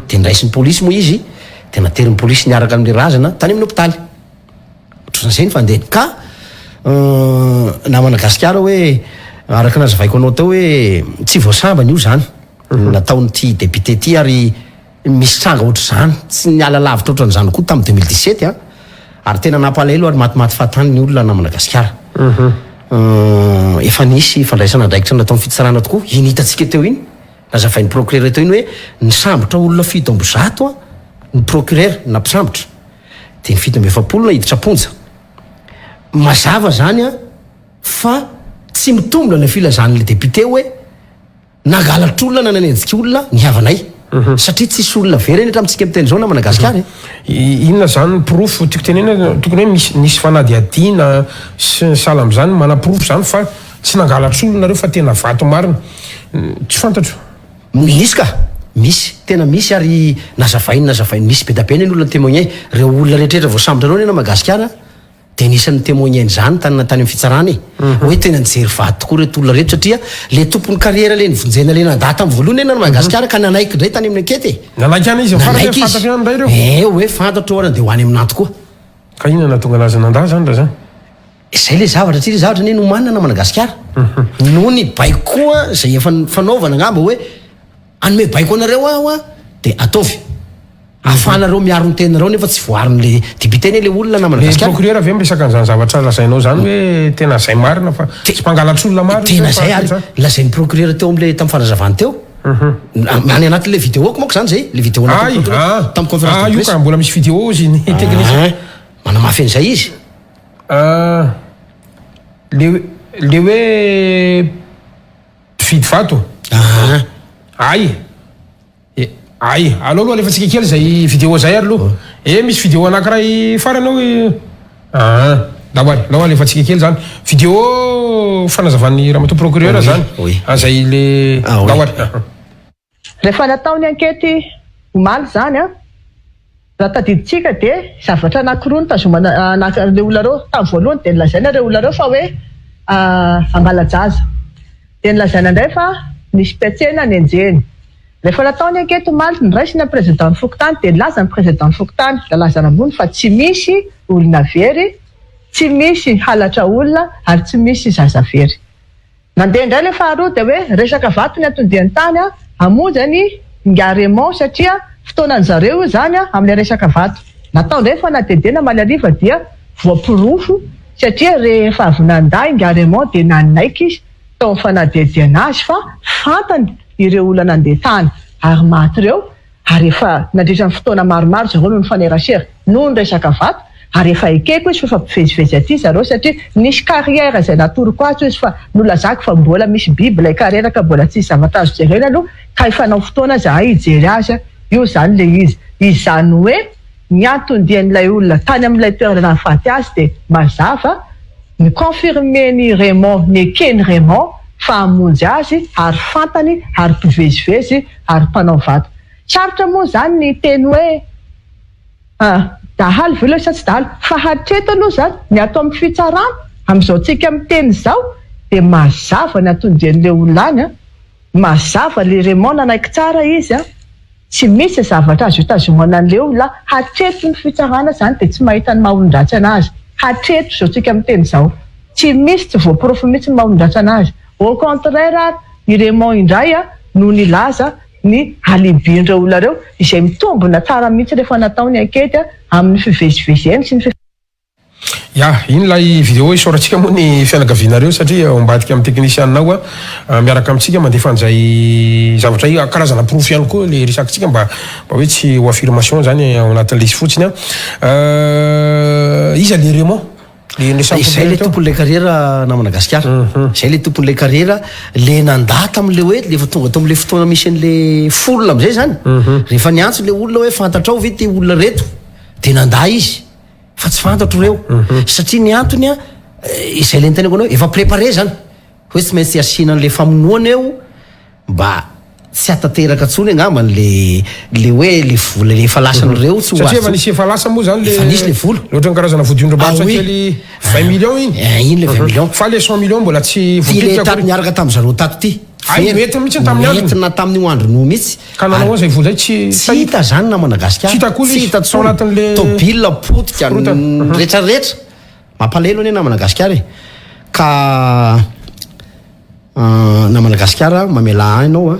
de niraisin'ny polisy moa izy de naterin'ny polisy niaraka amin'le razana tany amin'ny hôpitaly ohatran'izay ny fandeha ka na Madagasikara hoe araka nazavaiko anao tao hoe tsy voasambany io zany nataonyty député ty ary misy tranga ohatr'izany tsy niala lavitra ohatran'izany koa tamin'ny 2017 a ary tena nampalahelo ary matimaty fahatany ny olona na Madagasikara efa nisy fandraisana andraikitra nataon'ny fitsarana tokoa iny hitatsika teo iny nazavain'ny procureur teo iny hoe nisambotra olona 700 a ny procureur nampisambotra de ny 770 hiditra ponja mazava zany a fa tsy mitombona na filazan'le député hoe nangalatr'olona na nanenjika olona ny havanay satria tsisy olona very netra amintsika miteny zao na Madagasikara inona zany proof tiako tenena tokony hoe nisy fanadiadiana sy sala am'izany mana proof zany fa tsy nangalatr'olona reo fa tena vato marina tsy fantatro misy ka misy tena misy ary nazavainy misy be dabeny ny olona témoigner reo olona rehetrrehetra voasambotra reo na Madagasikara de nisan'ny témoigner zany tany amin'ny fitsarana hoe tena nijery vato tokoa reto olona reto satria le tompony carrière le nivonjena le nandà tamin'ny voalohany na Madagasikara ka nanaiky ndray tany amin'ny ankety nanaiky any izy fantatry ihany ndray reo hoe fantatro orany de ho any amin'anto koa ka inona nahatonga anazy nandà zany raha zany zay le zavatra tsy le zavatra ne nomanina na Madagasikara no ny baikoa zay efa fanaovana angamba hoe anome baiko anareo aho a de ataovy afanareo miaro ny tenareo nefa tsy voarin'le député ne le olona na Madagasikara procureur avy misaka an'izany zavatra lazainao zany hoe tena zay marina fa tsy mpangalatr'olona maro tena zay ary lazain'ny procureur teo am'le tamin'ny fanazavany teo any anatin'le vidéoko manko zany zay le vidéo tamin'ny conférence de presse io ka mbola misy vidéo izy ny technicien manamafy an'izay izy le hoe fidy vato ay ay aloha alefatsika kely zay vidéo zay ary aloha misy vidéo anankiray farany hoe laoha alefatsika kely zany vidéo fanazavan'ny ramatoa procureur zany zay le laoha rehefa nataony ankety omaly zany raha tadiditsika dia zavatra anankiroa ny tazomana le olona reo tamin'ny voalohany dia nilazaina reo olona reo fa hoe angalajaza dia nilazaina indray fa nisy piatsena ny enjeny. Rehefa nataony ankety omaly niraisina président Fokontany dia nilaza ny président Fokontany lalazana ambony fa tsy misy olona very, tsy misy halatra olona ary tsy misy zaza very. Nandeha indray ilay faharoa dia hoe resaka vato ny atondiany tany hamonjany Ngaremon satria fotoanany zareo zany amin'ilay resaka vato. Natao indray fanadedena malariva dia voapirofo satria rehefa avy nanday Ngaremon dia nanaiky izy tao fanadedena azy fa fantany ireo olona nandeha tany ary maty ireo ary efa nandritra ny fotoana maromaro zareo no nifanerasera noho ny resaka vato ary efa ekeko izy fa mpivezivezy aty zareo satria nisy carrière izay natoroko azy izy fa nolazako fa mbola misy biby ilay carrière ka mbola tsy zavatra azo jerena aloha ka efa nao fotoana zahay hijery azy io zany le izy izany hoe ny antondian'ilay olona tany amin'ilay toerana faty azy dia mazava ny confirme ny Raymond ny ekeny Raymond fa hamonjy azy ary fantany ary mpivezivezy ary mpanao vato. Sarotra moa zany ny teny hoe dahaly ve loha sa tsy dahaly fa hatreto aloha zany ny atao amin'ny fitsarana amin'izao tsika miteny izao dia mazava ny atondian'ilay olona any mazava le Raymond nanaiky tsara izy tsy misy zavatra azo itazomana an'ilay olona hatreto ny fitsarana zany dia tsy mahita ny maholondratsy anazy hatreto izao tsika miteny izao tsy misy tsy voapirofo mihitsy ny maholondratsy anazy. Au contraire ny Raymond indray no nilaza ny alibindreo olona reo izay mitombona tsara mihitsy rehefa nataony ankety amin'ny fivezivezeny sy ny iny lay vidéo isaorantsika moa ny fianakavianareo satria ambadika amin'ny teknisianao miaraka amintsika mandefa an'izay zavatra io karazana profo ihany koa le resakintsika mba hoe tsy ho affirmation zany ao anatin'le izy fotsiny iza le Raymond izay le tompon'ilay carrière na Madagasikara izay le tompon'ilay carrière le nandà tamin'le hoe lefa tonga tao amin'le fotoana misy an'le folona amizay zany rehefa niantso le olona hoe fantatrao ve ty olona reto dia nandà izy fa tsy fantatro reo satria ny antony izay le niteneko anao efa préparé zany hoe tsy maintsy asiana an'le famonoana eo mba tsy atateraka tsony angambany le hoe le vola le efa lasan'ireo tsy satria efa nisy efa lasa moa zany efa nisy le vola loatra ny karazana vodindrobatsa kely 20 millions iny le 20 millions fa le 100 millions mbola tsy voatika niaraka tamin'ny zareo tato ty mety mihitsy tamin'ny andro entina tamin'io andro no mihitsy ka nanao zay vola zay tsy hita zany na Madagasikara tsy hita tsao anatin'le tobile potika rehetrarehetra mampalelo anie na Madagasikara ka na Madagasikara mamela anao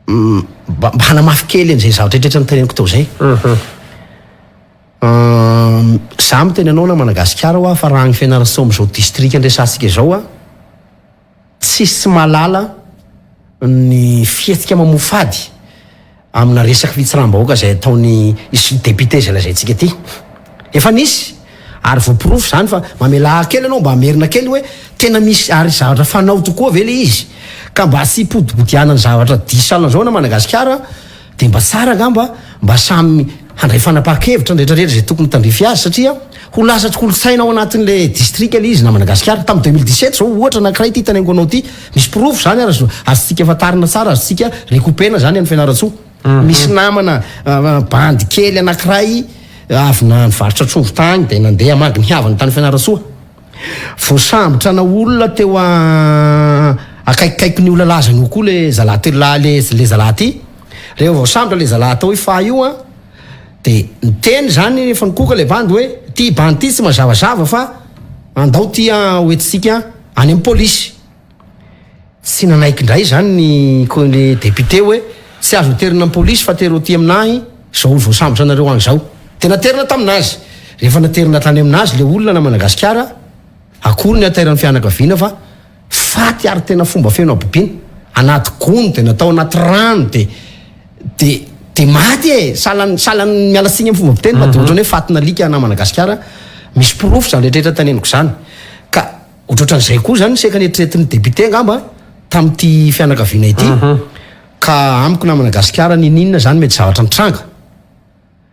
mba hanamafy kely an'izay zavatra rehetra niteneniko tao zay za miteny anao na Madagasikara fa raha ny fianarantsoa amin'izao district andresantsika izao tsisy malala ny fihetsika mamofady amina resaka fitsiram-bahoaka zay ataony député zay lazaintsika ty efa nisy ary voapirofo zany fa mamela kely anao mba amerina kely hoe tena misy ary zavatra fanao tokoa ve le izy ka mba tsy hipotipotiana ny zavatra disalina zao na Madagasikara dia mba tsara ngamba mba samy handray fanapakevitra nrehetrarehetra zay tokony tandrify azy satria ho lasatry kolotsaina ao anatin'le district le izy na Madagasikara tamin'ny 2017 zao ohatra anankiray ty tanengo anao ty misy pirofo zany azontsika fatarina tsara azontsika rekopena zany amin'ny fianaratsoa misy namana bandy kely anankiray avy na nivarotra trondro tany dia nandeha mangy nihavana tany fianaratsoa voasambotra na olona teo akaikikaiky ny olona lazany koa le zalahy le zalahy ty rehefa voasambotra le zalahy tao hoe fa io dia niteny zany efa nikoka le bandy hoe ty bandy ty tsy mazavazava fa andao ty hoentsika any amin'ny polisy tsy nanaiky indray zany le député hoe tsy azo terina amin'ny polisy fa tero ty aminahy zao olo voasambotra anareo any zao tena terina taminazy rehefa naterina tany aminazy le olona na Madagasikara akory ny ateran'ny fianakaviana fa faty ary tena fomba feno abobiny anaty gony dia natao anaty rano dia maty salany mialatsiny amin'ny fomba piteny fa dia ohatrany hoe faty nalika na Madagasikara misy pirofo zany rehetrarehetra taneniko zany ka ohatrohatran'izay koa zany seka neritreretin'ny député ngamba tamin'ity fianakaviana ity ka amiko na Madagasikara ninina zany mety zavatra mitranga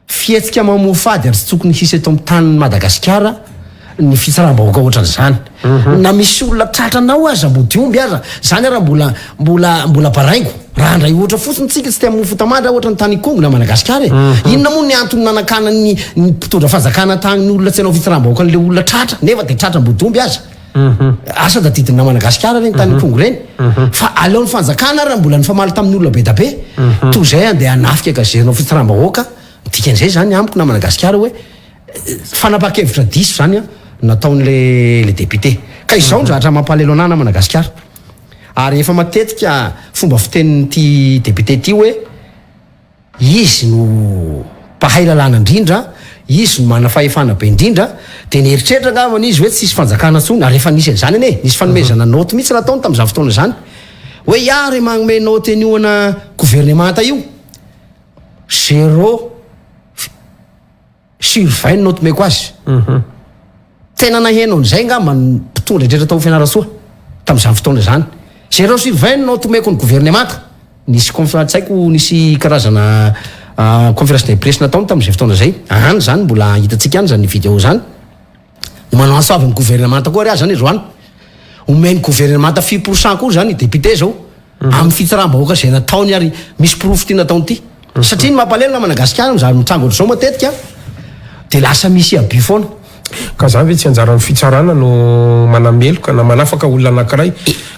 fietsika mamofady ary tsy tokony hisy eto amin'ny tany Madagasikara ny fitsaramba-bahoaka ohatran'izany na misy olona tratranao aza mbodiomby aza zany raha mbola baraingo raha andray ohatra fotsiny tsika tsy tia mofota-mandra ohatra ny tany Kongo na Madagasikara inona moa ny antony nanakana ny mpitondra fanjakana tany olona tsy hanao fitsaramba-bahoaka an'le olona tratra nefa de tratra mbodiomby aza asa da didina Madagasikara reny tany Kongo reny fa aleon'ny fanjakana raha mbola nifamaly tamin'ny olona be da be toy zay andeha hanafika gazeranao fitsaramba-bahoaka dikan'izay zany amiko na Madagasikara hoe fanapa-kevitra diso zany nataon'le député ka izao ny zavatra mampalelo anahy na Madagasikara ary efa matetika fomba fitenin'ity député ty hoe izy no mpahay lalàna indrindra izy no mana fahefana be indrindra de nieritreritra angambany izy hoe tsisy fanjakana tsony ary efa nisy an'izany ane nisy fanomezana noty mihitsy nataony tamin'izany fotoana zany hoe iary magnome noty anioana gouvernemanta io 0/20 noty meko azy tena naheno an'izay ngamba mpitondra indrindra tao fianarasoa tamin'izany fotoana zany 0/20 noty meko ny gouvernemanta nisy haiko nisy karazana conférence de presse nataony tamin'izay fotoana zay any zany mbola hitatsika any zany vidéo zany manao asoavy ny gouvernemanta koa ry zany roany omeny gouvernemanta 10% koa zany député zao amin'ny fitsaramba-bahoaka zay nataony ary misy proof ty nataony ty satria ny mampalelo na Madagasikara mizary mitsango ohatr'izao matetika de lasa misy aby foana ka zany ve tsy anjaran'ny fitsarana no manameloka na manafaka olona anankiray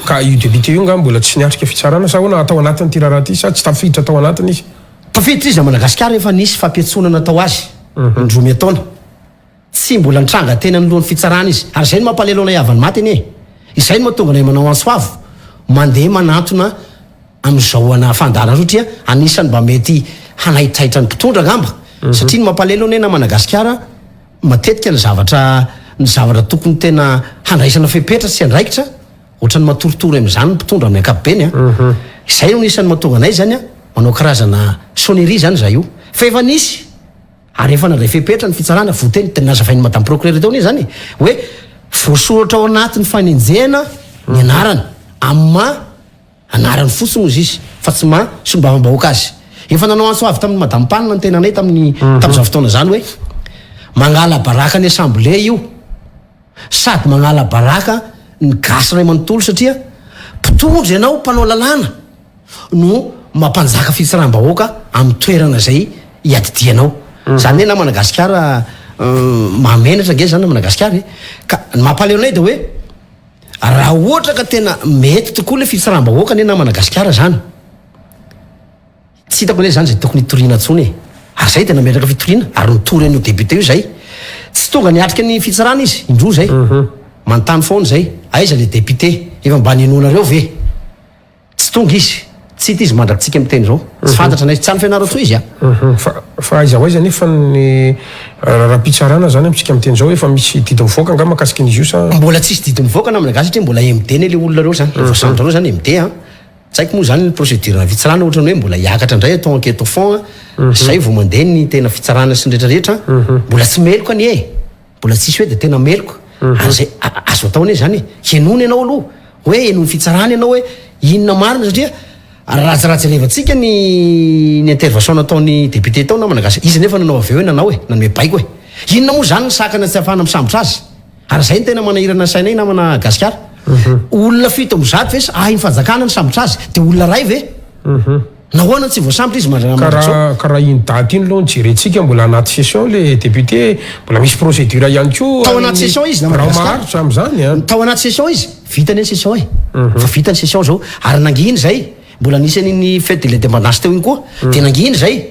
ka io député io nga mbola tsy niatrika fitsarana sa hoana atao anatiny ty raharaha ty sa tsy tafiditra atao anatiny izy tafiditra izy na Madagasikara efa nisy fampiatsona natao azy indroa ataona tsy mbola nitranga tena ny lohan'ny fitsarana izy ary zay no mampalelo anay avany maty anie izay no mahatonga anay manao ansoavo mandeha manatona amin'izao ana fandahana satria anisany mba mety hanaitraitra ny mpitondra ngamba satria ny mampalelo anay na Madagasikara matetika ny zavatra tokony tena handraisana fepetra sy andraikitra ohatrany matoritory am'izany ny mpitondra amin'ny ankapobeny izay no nisany mahatonga anay zany manao karazana sonnerie zany za io fa efa nisy ary efa nandray fepetra ny fitsarana voteny tena nazavain'ny madame procureur tao zany hoe voasoratra ao anatin'ny fanenjehana ny anarany amma anarany fotsiny ozy izy fa tsy sombavambahoaka azy efa nanao anso avy tamin'ny madame Panina ny tenanay tamin'izao fotoana zany hoe mangala baraka ny assemblée io sady mangala baraka ny gasy ray manontolo satria mpitondra ianao mpanao lalàna no mampanjaka fitsaramba-bahoaka amin'ny toerana zay iadidianao zany hoe na Madagasikara mahamenatra nge zany na Madagasikara ka mampaleo anay de hoe raha ohatra ka tena mety tokoa le fitsaramba-bahoaka ane na Madagasikara zany tsy hitako le zany zay tokony hitoriana tsony ary zay tena metraka fitoriana ary nitory an'io député io zay tsy tonga niatrika ny fitsarana izy indro zay manontany foana zay aiza le député efa mba ninonareo ve tsy tonga izy tsy hita izy mandrapitsika amin'ny teny zao tsy fantatra anay tsy any fianarantsoa izy fa aiza hoaiza nefa ny raha-pitsarana zany amitsika amin'ny teny zao efa misy didi mivoaka nga makasika an'izy io sa mbola tsisy didi mivoaka na Malagasy satria mbola MD ne le olona reo zany efa sandrareo zany MD tsy haiko moa zany ny procédure na fitsarana ohatra ny hoe mbola hiakatra indray atao enquête au fond zay vao mandeha ny tena fitsarana sy ny rehetrarehetra mbola tsy meloka any mbola tsisy hoe de tena meloka an'izay azo atao ane zany henony ianao aloha hoe henony fitsarana ianao hoe inona marina satria ratsiratsy alevatsika ny intervention nataony député tao na Malagasy izy nefa nanao avy eo nanao nanome baiko inona moa zany ny sakana tsy afahana misambotra azy ary zay ny tena manahirana sainay na Madagasikara olona fito am'zato ve iny fanjakana ny sambotra azy de olona ray ve nahoana tsy voasambotra izy karaha iny daty iny aloha nijerentsika mbola anaty session le député mbola misy procédure ihany koa tao anaty session izy na maharitra am'zany tao anaty session izy vitany ny session fa vitany session zao ary nangihiny zay mbola nisy an'iny fête de l'indépendance teo iny koa de nangihiny zay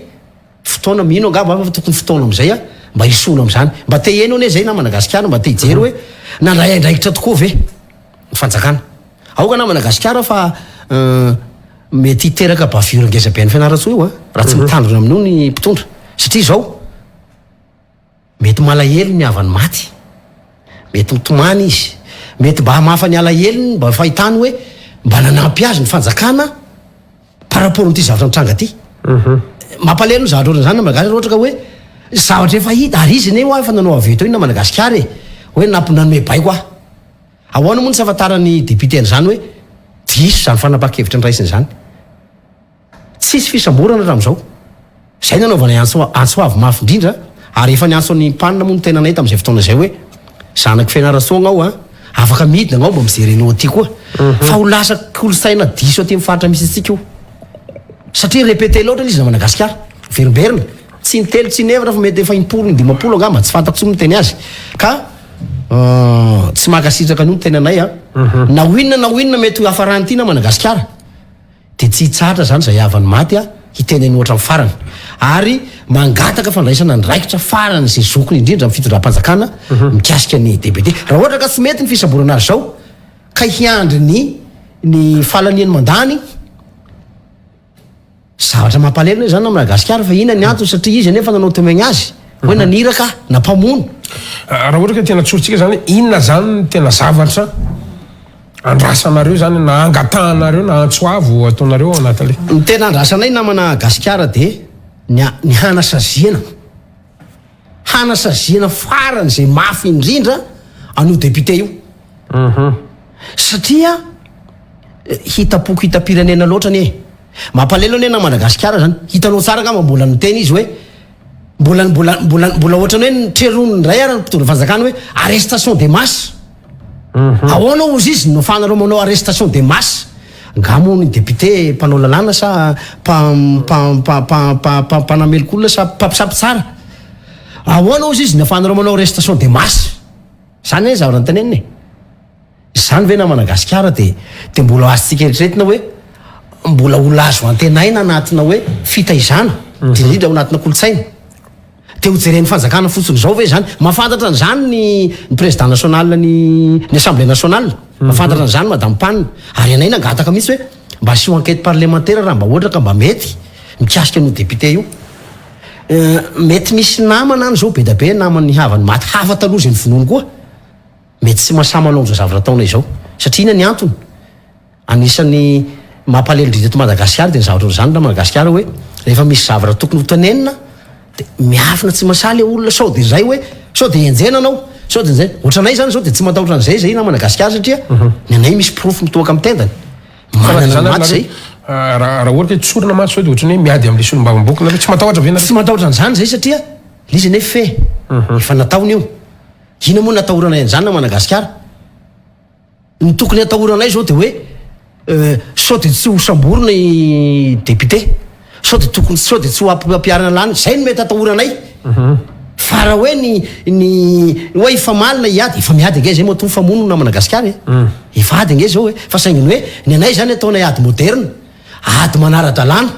fotoana mino angamba fa tokony fotoana am'izay mba hisono am'izany mba te eno ane zay na Madagasikara mba te hijery hoe nandray andraikitra tokoa ve fanjakana aoka na Madagasikara fa mety hiteraka bavure ngeza be ny fianaratsoa io raha tsy mitandrona amin'io ny mpitondra satria zao mety malahelo ny avany maty mety mitomany izy mety mba hamafa ny alaheliny mba fahitany hoe mba nanampy azy ny fanjakana par rapport n'ity zavatra mitranga ty mampalelo ny zavatra ohatrany zany na Malagasy ohatra ka hoe zavatra efa hita ary izy ne ho efa nanao avy eto iny na Madagasikara hoe nanome baiko ahoana moa ny safatarany député an'izany hoe diso zany fanapa-kevitra ny raisiny zany tsisy fisamborana ram'izao zay nanaovana antsoavy mafy indrindra ary efa ny antsoan'ny mpanina moa no tena nay tamin'izay fotoana zay hoe zanaky fianarasoana ao a afaka midina ao mba mijerenao aty koa fa ho lasa kolosaina diso aty mifaritra misy atsika io satria répété loatra izy na Madagasikara verimberina tsy nitelo tsy nevatra fa mety efa 10-20 angamba tsy fantako tsy miteny azy ka tsy makasitraka an'io tena nay a na oinona mety ho afaranty na Madagasikara de tsy hitsatra zany zay havany maty a hiteneny ohatra amin'ny farany ary mangataka fandraisana ndraikitra farany zay zokony indrindra amin'ny fitondram-panjakana mikasika ny DPT raha ohatra ka tsy mety ny fisamborana azy zao ka hiandry ny falaniany mandany zavatra mampalelina zany na Madagasikara fa ina ny antony satria izy nefa nanao temegny azy hoe naniraka na mpamono raha ohatra ka tena tsorintsika zany inona zany tena zavatra andrasanareo zany na angatahanareo na antsoavo ataonareo ao anatin'le ny tena andrasanay namana Gasikara de ny hanasaziana farany zay mafy indrindra an'io député io satria hitapoko hitapirenena loatra ny mampalelo ane na Madagasikara zany hitanao tsara ngamba mbola niteny izy hoe mbola ohatrany hoe nitreron'ny ray ara ny mpitondra fanjakana hoe arrestation de masse ahoana ozy izy nofanareo manao arrestation de masse ngamo ny député mpanao lalàna sa mpanamelokolona sa mpampisampy tsara ahoana ozy izy nofanareo manao arrestation de masse zany hoe zavatra nyteneniny zany ve na Madagasikara de mbola azontsika eritreretina hoe mbola olona azo antenaina anatina hoe fitaizana indrindra ao anatina kolotsaina te ho jeren'ny fanjakana fotsiny zao ve zany mahafantatra an'izany ny président national ny assemblée nationale mahafantatra an'izany madame Panina ary anay nangataka mihitsy hoe mba asio enquête parlementaire raha mba ohatra ka mba mety mikasika an'io député io mety misy namana any zao be da be namany havany maty hafa taloha zay ny finoany koa mety tsy mahasamanao zao zavatra ataonay zao satria ina ny antony anisan'ny mampalelo indrindra to Madagasikara de ny zavatra zany na Madagasikara hoe rehefa misy zavatra tokony ho tenenina de miafina tsy masaly olona sao de zay hoe sao de enjena anao sao de zay ohatranay zany zao de tsy matahotra an'izay zay na Madagasikara satria ny anay misy proof mitoaka amin'ny tendany manana maty zay raha ohatra hoe tsorina maty sao de ohatrany hoe miady amin'le solombavamboky na tsy matahotra ve tsy matahotra an'izany zay satria lizy ane fe efa nataony io ina moa natahoranay an'izany na Madagasikara ny tokony atahoranay zao de hoe sao de tsy ho samborona i député sao de tokony sao de tsy ho ampiarana lany zay no mety atahoranay fa raha hoe ny hoe efa malina iady efa miady ange zay moa to famono na Madagasikara efa ady ange zao hoe fa sainginy hoe ny anay zany ataonay ady moderne ady manara-dalàna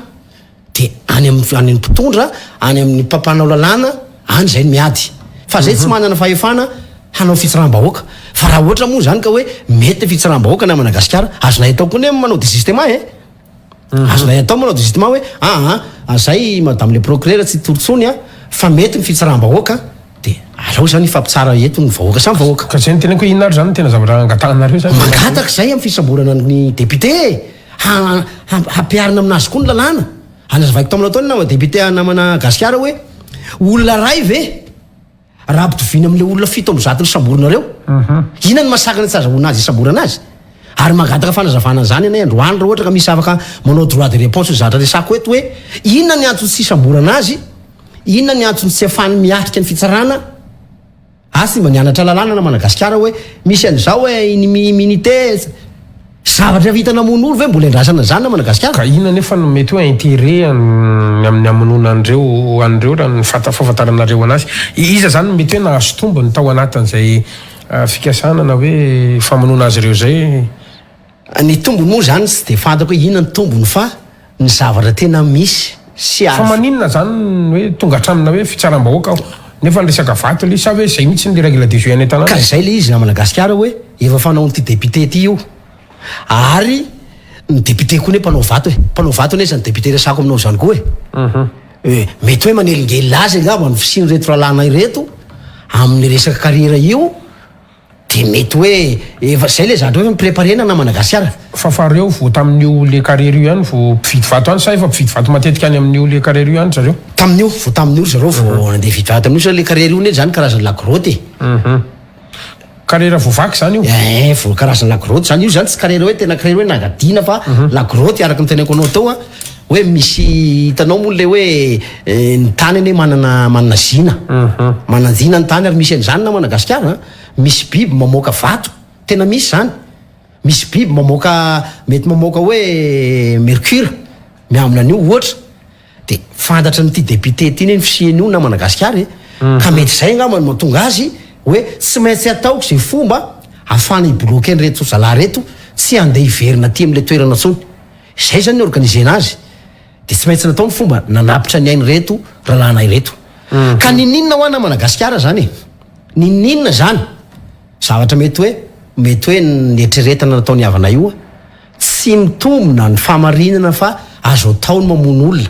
de any amin'ny mpitondra any amin'ny mpampanao lalàna any zay no miady fa zay tsy manana fahefana hanao fitsiraham-bahoaka fa raha ohatra moa zany ka hoe mety fitsiraham-bahoaka na Madagasikara azonay atao koa ne manao désistement azonay atao manao désistement hoe zay madame le procureur tsy toritsony fa mety ny fitsiraham-bahoaka de alao zany fampitsara eto ny vahoaka samy vahoaka ka zay ny tenako inona ary zany tena zavatra angatahanareo zany mangataka zay amin'ny fisamborana ny député hampiarina aminazy koa ny lalàna anazavaiko taminao taony na député namana Gasikara hoe olona ray ve raha ampitoviny amin'le olona 700 samborinareo ina ny masakana tsy azahoana azy isamborana azy ary mangataka fanazavana zany anay androany raha ohatra ka misy afaka manao droit de réponse zatra resako eto hoe inona ny antony tsy isamborana azy inona ny antony tsy afany miatrika ny fitsarana asy mba nianatra lalàna na Madagasikara hoe misy an'izao hoe inimité zavatra vita namon'olo ve mbola endrasana zany na Madagasikara ka inona nefa mety hoe intérêt amin'ny amonona an'ireo raha ny fahafantaranareo anazy iza zany mety hoe nahazo tombony tao anatin'izay fikasana na hoe famonona azy ireo zay ny tombony moa zany tsy de fantako hoe inona ny tombony fa ny zavatra tena misy sy fa maninona zany hoe tonga hatramina hoe fitsaram-bahoaka aho nefa nresaka vato le sa hoe zay mihitsy ny règle du jeu any tanàna ka zay le izy na Madagasikara hoe efa fanao ty député ty io ary ny député koa ne mpanao vato ne zany député resako aminao zany koa mety hoe manelingelina azy angamba ny fisiny reto ralàna ireto amin'ny resaka carrière io de mety hoe efa zay le zavatra hoe mipréparena na Madagasikara fa fareo vo tamin'io le carrière io ihany vo mpividy vato any sa efa mpividy vato matetika any amin'io le carrière io ihany zareo tamin'io zareo vo nandeha vidy vato amin'io sa le carrière io ne zany karazany lagrotte carrière vovaky zany io vo karazany lagrotte zany io zany tsy carrière hoe tena carrière hoe nagadina fa lagrotte araka ny tenako anao tao hoe misy hitanao moa le hoe ny tany ane manana zina mananjina ny tany ary misy an'izany na Madagasikara misy biby mamoaka vato tena misy zany misy biby mety mamoaka hoe mercure miamina an'io ohatra de fantatra nyity député ty ny fisiany io na Madagasikara ka mety zay angamba no mahatonga azy hoe tsy maintsy ataoko zay fomba afana ibloquer reto zalahy reto tsy andeha hiverina aty am'le toerana tsony zay zany ny organiser azy de tsy maintsy natao ny fomba nanapitra ny ainy reto rahalana reto ka ninina ho ana Madagasikara zany ninina zany zavatra mety hoe nietreretana nataony havana io tsy mitombona ny famarinana fa azo atao ny mamono olona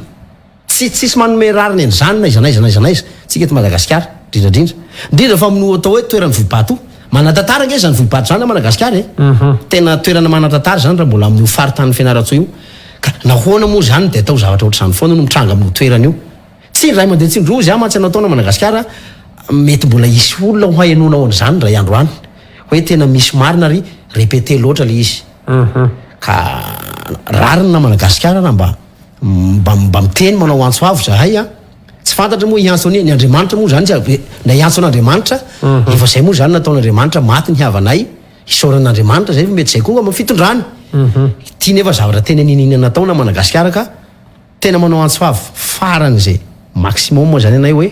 tsisy manome rariny an'izany na izanaiza tsika eto Madagasikara indrindra fa mino atao hoe toerany vohibato manatantara nge zany vohibato zany na Madagasikara tena toerana manatantara zany raha mbola amin'io faritany Fianaratsoa io ka nahoana moa zany de atao zavatra ohatr'izany foana no mitranga amin'io toerana io tsy ray mandeha tsy ndrozy mantsy natao na Madagasikara mety mbola isy olona ho hainona an'izany raha androany hoe tena misy marina ary répété loatra le izy ka rariny na Madagasikara raha mba miteny manao antso avo zahay tsy fantatra moa iantso ny Andriamanitra moa zany na iantso an'Andriamanitra efa zay moa zany nataon'Andriamanitra maty ny havanay isaoran'Andriamanitra zay mety zay koa ngamba fitondrany tia nefa zavatra tena ninina natao na Madagasikara ka tena manao antso avo faran'izay maximum moa zany anay hoe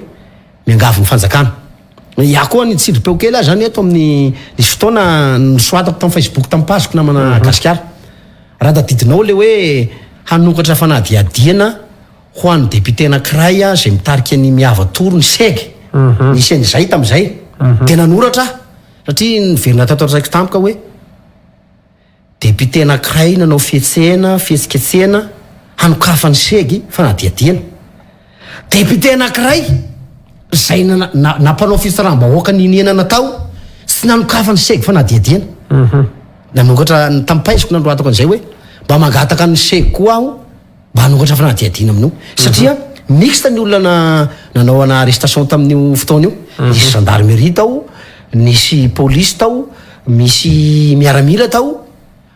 miangavy ny fanjakana ia koa ny tsidro-peo kely zany eto amin'ny nisy fotoana nisoatako tamin'ny Facebook tamin'ny pasiko na Madagasikara raha tadidinao le hoe hanokatra fanadihadiana ho an'ny député anankiray zay mitarika ny miava toro ny segy nisy an'izay tamin'izay de nanoratra satria niverina tataotraiko tampoka hoe député anankiray nanao fihetsiketsehana hanokafa ny segy fanadihadiana député anankiray zay nampanao fitsaram-bahoaka niniana natao sy nanokafa ny segy fanadihadiana nanokatra tampaisiko nandroatako an'izay hoe mba mangataka ny segy koa aho mba hanokatra fanadihadiana amin'io satria mixte ny olona nanao ana arrestation tamin'io fotoana io nisy gendarmerie tao nisy police tao misy miaramila tao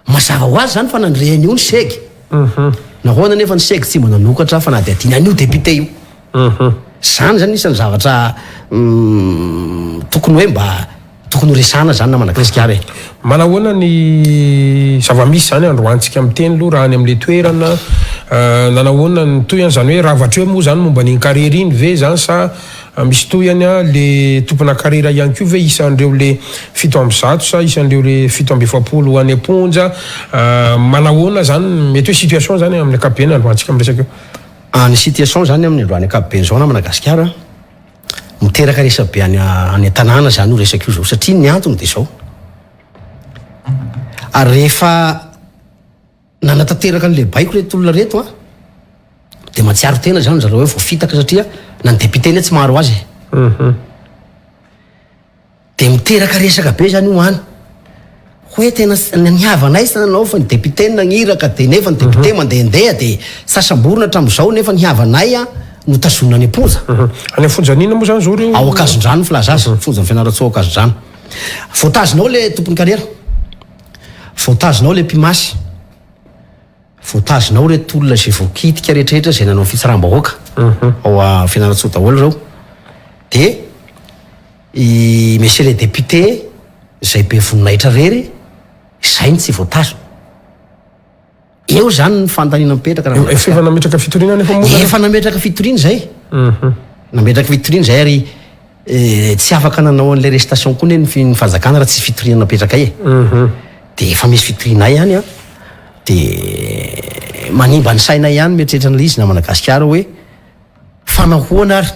mazava ho azy zany fa nandrehan'io ny segy nahoana nefa ny segy tsy mba nanokatra fanadihadiana an'io député io zany zany isan'ny zavatra tokony hoe mba tokony resana zany na Madagasikara manahoana ny zava-misy zany androantsika miteny aloha raha any am'le toerana nanahoana ny toyany zany hoe raha vatra hoe moa zany momba ny carrière iny ve zany sa misy toyany le tompona carrière ihany koa ve isan'ireo le 700 sa isan'ireo le 720 any amponja manahoana zany mety hoe situation zany amin'ny ankapobeny androantsika miresaka eo ny situation zany amin'ny androany ankapobeny zao na Madagasikara miteraka resabe any an-tanàna zany io resaka io zao satria ny antony de zao ary rehefa nanatanteraka an'le baiko reto olona reto de matsiaro tena zany zareo hoe voafitaka satria na ny député le tsy maro azy de miteraka resaka be zany io any hoe tena nihavanay sa nanao fa ny député nagniraka de nefa ny député mandehandeha de sasamborona hatramin'izao nefa nihavanay no tazona any amponja any afonjanina moa zany zao reo ao akazondrano filaza azy fonja ny Fianaratsoa akazondrano voatazonao le tompony carrière voatazonao le mpimasy voatazonao reto olona zay voakitika rehetrarehetra zay nanao fitsaram-bahoaka ao Fianaratsoa daholo reo de monsieur le député zay be voninahitra rery zay ny tsy voatazo eo zany ny fantanina mipetraka efa nametraka fitoriana nefa efa nametraka fitoriana zay nametraka fitoriana zay ary tsy afaka nanao an'le restation koa ny fanjakana raha tsy fitoriana napetraka ay de efa misy fitoriana ihany de manimba ny saina ihany mieritreritra n'le izy na Madagasikara hoe fanahoana ary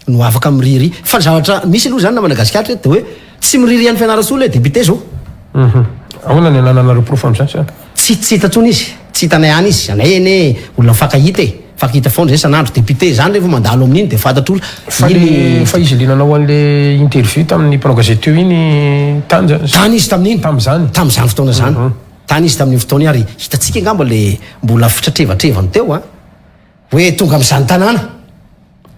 no afaka miriry fa zavatra misy aloha zany na Madagasikara de hoe tsy miriry any Fianaratsoa le député zao ahoana ny ananareo profo am'izany tsy hitatsony izy tsy hitanay any izy anay ene olona fakahita foana zay sanandro député zany rehefa mandalo amin'iny de fantatro fa izy le nanao an'le interview tamin'ny mpanao gazety io iny tany izy tamin'iny tam'izany fotoana zany tany izy tamin'iny fotoana ary hitatsika ngamba le mbola fitratrevatrevany teo hoe tonga am'izany tanàna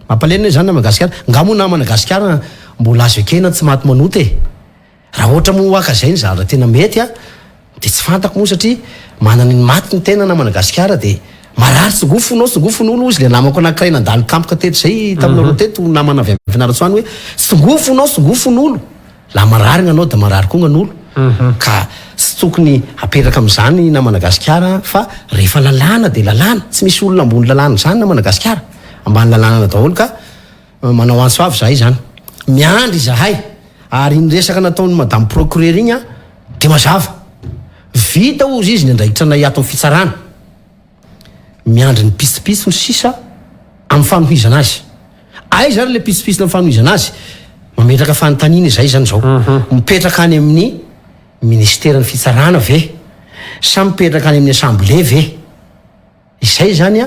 mampalena hoe zany na Madagasikara ngamoa na Madagasikara mbola azo ekena tsy maty manoty raha ohatra moa aka zay ny zavatra tena mety de tsy fantako moa satria manana ny maty ny tena na Madagasikara de marary songofonao izy le namako anankiray nandalo kampoka teto zay taminareo teto namana avy amin'ny fianarantsoany hoe songofon'olo la marary gnanao da marary koa gnan'olo ka sy tokony apetraka am'izany na Madagasikara fa rehefa lalàna de lalàna tsy misy olona ambony lalàna zany na Madagasikara ambany lalàna daholo ka manao anso avy zahay zany miandry zahay ary ny resaka nataony madame procureur igny de mazava vita ozy izy ny andraikitra nay ato amin'ny fitsarana miandry ny pisipisi ny sisa amin'ny fanohizana azy ay zany le pisipisi na fanohizana azy mametraka fanontaniana zay zany zao mipetraka any amin'ny ministera ny fitsarana ve sa mipetraka any amin'ny assemblée ve izay zany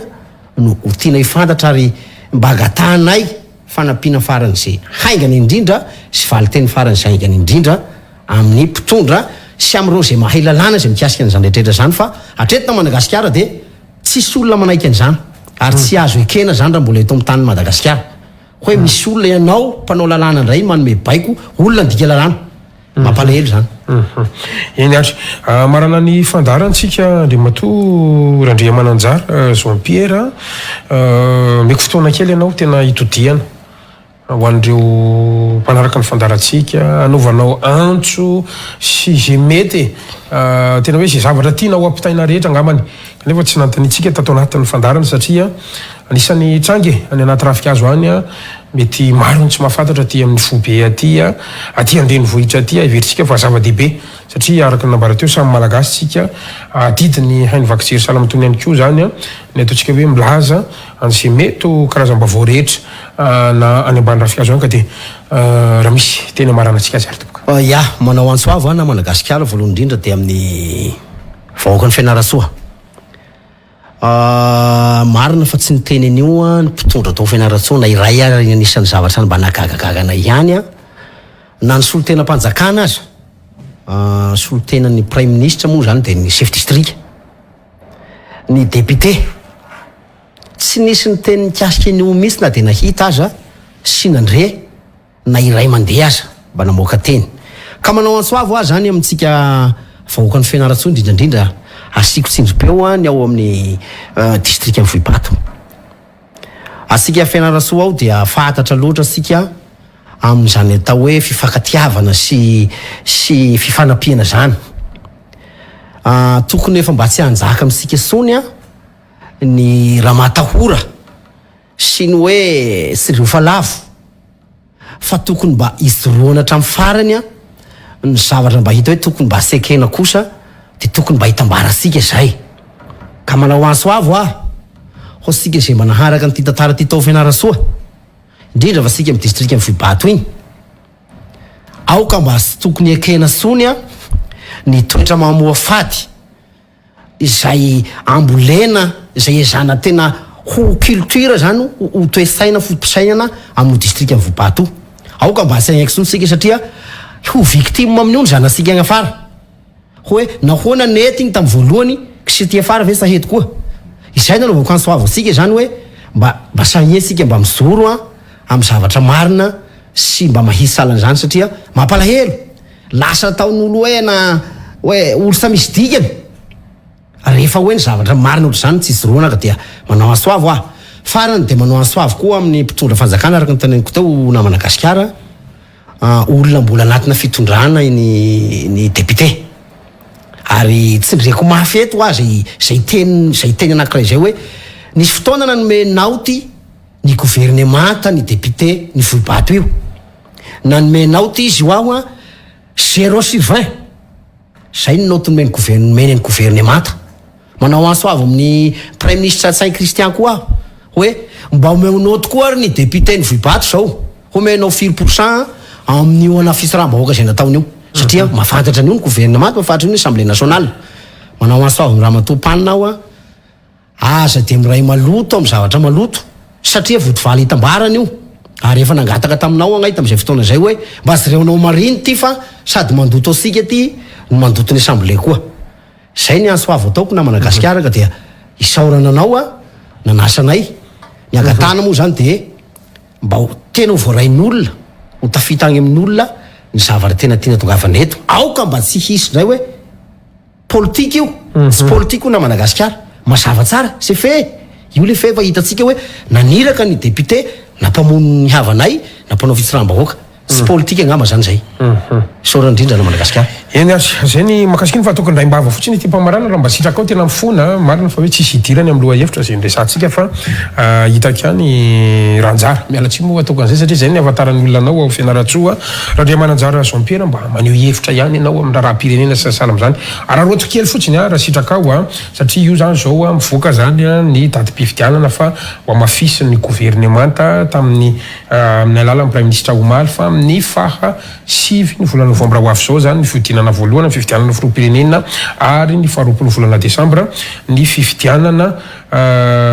no tiana hifantatra ary mba agatanay fanampiana farany zay haingany indrindra sy valiteny farany zay haingany indrindra amin'ny mpitondra sy am'ireo zay mahay lalàna zay mikasika an'izany rehetrarehetra zany fa atretina Madagasikara de tsisy olona manaiky an'izany ary tsy azo ekena zany raha mbola eto amin'ny tany Madagasikara hoe misy olona ianao mpanao lalàna indray manome baiko olona ndika lalàna mampalahelo zany eny ary marana ny fandarantsika Andriamatoa Randriamananjara Jean Pierre meko fotoana kely ianao tena hitodiana ho an'ireo mpanaraka ny fandarantsika anovanao antso sy zay mety tena hoe zay zavatra tianao ampitaina rehetra angambany kanefa tsy nantanitsika tato anatin'ny fandarana satria anisan'ny trange any anaty rafikazo any mety maro ny tsy mahafantatra aty amin'ny fobe aty andrenivohitra aty everitsika fa zava-dehibe satria araka ny nambara teo samy malagasy tsika didiny hainy vaky Jerusalema tony ihany koa zany ny ataontsika hoe milaza an'izay mety karazam-baovao rehetra na any ambany rafikazo any ka de raha misy tena maranantsika azy ary toboka ya manao antso avo na Madagasikara voalohany indrindra de amin'ny vahoaka ny fianarantsoa marina fa tsy niteny an'io ny mpitondra tao fianarantsoa na iray ary anisan'ny zavatra mba nagagagagana ihany na ny solotena mpanjakana azy solotena ny prime ministre moa zany de ny chef district ny député tsy nisy ny teny mikasika an'io mihitsy na de nahita aza sy nandre na iray mandeha aza mba namoaka teny ka manao antso avo azy zany amintsika vahoaka ny fianarantsoa indrindrandrindra asiko tsindripeo ny ao amin'ny district amin'ny Vohibato asika fianarantsoa ao dia fantatra loatra asika amin'izany atao hoe fifankatiavana sy fifanampiana zany tokony efa mba tsy hanjaka amintsika sony ny raha matahora sy ny hoe sy riofa lavo fa tokony mba isoroana hatramin'ny farany ny zavatra mba hita hoe tokony mba sekena kosa de tokony mba hitambarasika zay ka manao antso avo ho sika zay manaharaka ny ty tantara ty tao fianarantsoa indrindra fa sika amin'ny district amin'ny Vohibato igny aoka mba sy tokony ekena sony ny toetra mamoa fady izay ambolena zay ezana tena ho culture zany ho toe-saina fotom-pisainana amin'ny district amin'ny Vohibato aoka mba sy agnaiky sony sika satria ho victime amin'io ny zanasika agny afara hoe nahoana nety igny tamin'ny voalohany sy ty afara ve sahety koa izay nanaovako antso avo asika zany hoe mba sagnetsika mba mizoro amin'ny zavatra marina sy mba mahisy salan'izany satria mampalahelo lasa taon'olo hoe na hoe olo sa misy dikany rehefa hoe ny zavatra marina ohatr' zany tsy izoroana ka dia manao antso avo farany de manao antso avo koa amin'ny mpitondra fanjakana araka ny teneniko teo na Madagasikara olona mbola anatina fitondrana ny député ary tsindreko mafy eto zay teny anankiray zay hoe nisy fotoana nanome naoty ny gouvernemanta ny député ny Vohibato io nanome naoty izy io 0/20 zay ny naoty nomeny gouvernemanta manao antso avo amin'ny prime ministre Saint Christian koa hoe mba omeo naoty koa ary ny député ny Vohibato zao homenao 4% amin'io ana fisaraham-bahoaka zay nataon'io satria mafantatra an'io ny gouvernement mafantatra an'io ny assemblée nationale manao antso avo Ramatoapanina aza de miray maloto amin'ny zavatra maloto satria votovaly hitambarana io ary efa nangataka taminao agnay tam'izay fotoana zay hoe mba zireonao mariny ty fa sady mandoto asika ty ny mandoto ny assemblée koa zay ny antso avo ataoko na Madagasikara ka dia isaorana anao nanasanay ny agatana moa zany de mba tena ho voarain'olona ho tafita agny amin'olona ny zavatra tena tiana tongavana eto aoka mba tsy hisy ndray hoe politika io sy politika io na Madagasikara mazava tsara c'est fait io le fait fa hitantsika hoe naniraka ny député nampamono ny havanay nampanao fitsiraham-bahoaka tsy politika angamba zany zay saorany indrindra na Madagasikara eny ary zay ny makasiky ny fahatokony raimbava fotsiny ty mpamarana raha mba sitraka ao tena mifona marina fa hoe tsisy hidirany amin'ny loha hevitra zay ndresantsika fa hitaka any ranjara mialatsy moa atokan'izay satria zay ny ahafantarany olona anao ao fianaratsoa raha ndre mananjara Jean-Pierre mba maneho hevitra ihany ianao amin'ny raha-pirenena sasala amin'izany araroatra kely fotsiny raha sitraka ao satria io zany zao mivoaka zany ny datim-pifidianana fa ho amafisy ny gouvernemanta tamin'ny amin'ny alalan'ny prime ministre Omaly fa amin'ny faha 7 ny volana novambra ho avy zao zany ny fifidianana voalohany ny fifidianana filoham-pirenena ary ny faharoapolo volana desambra ny fifidianana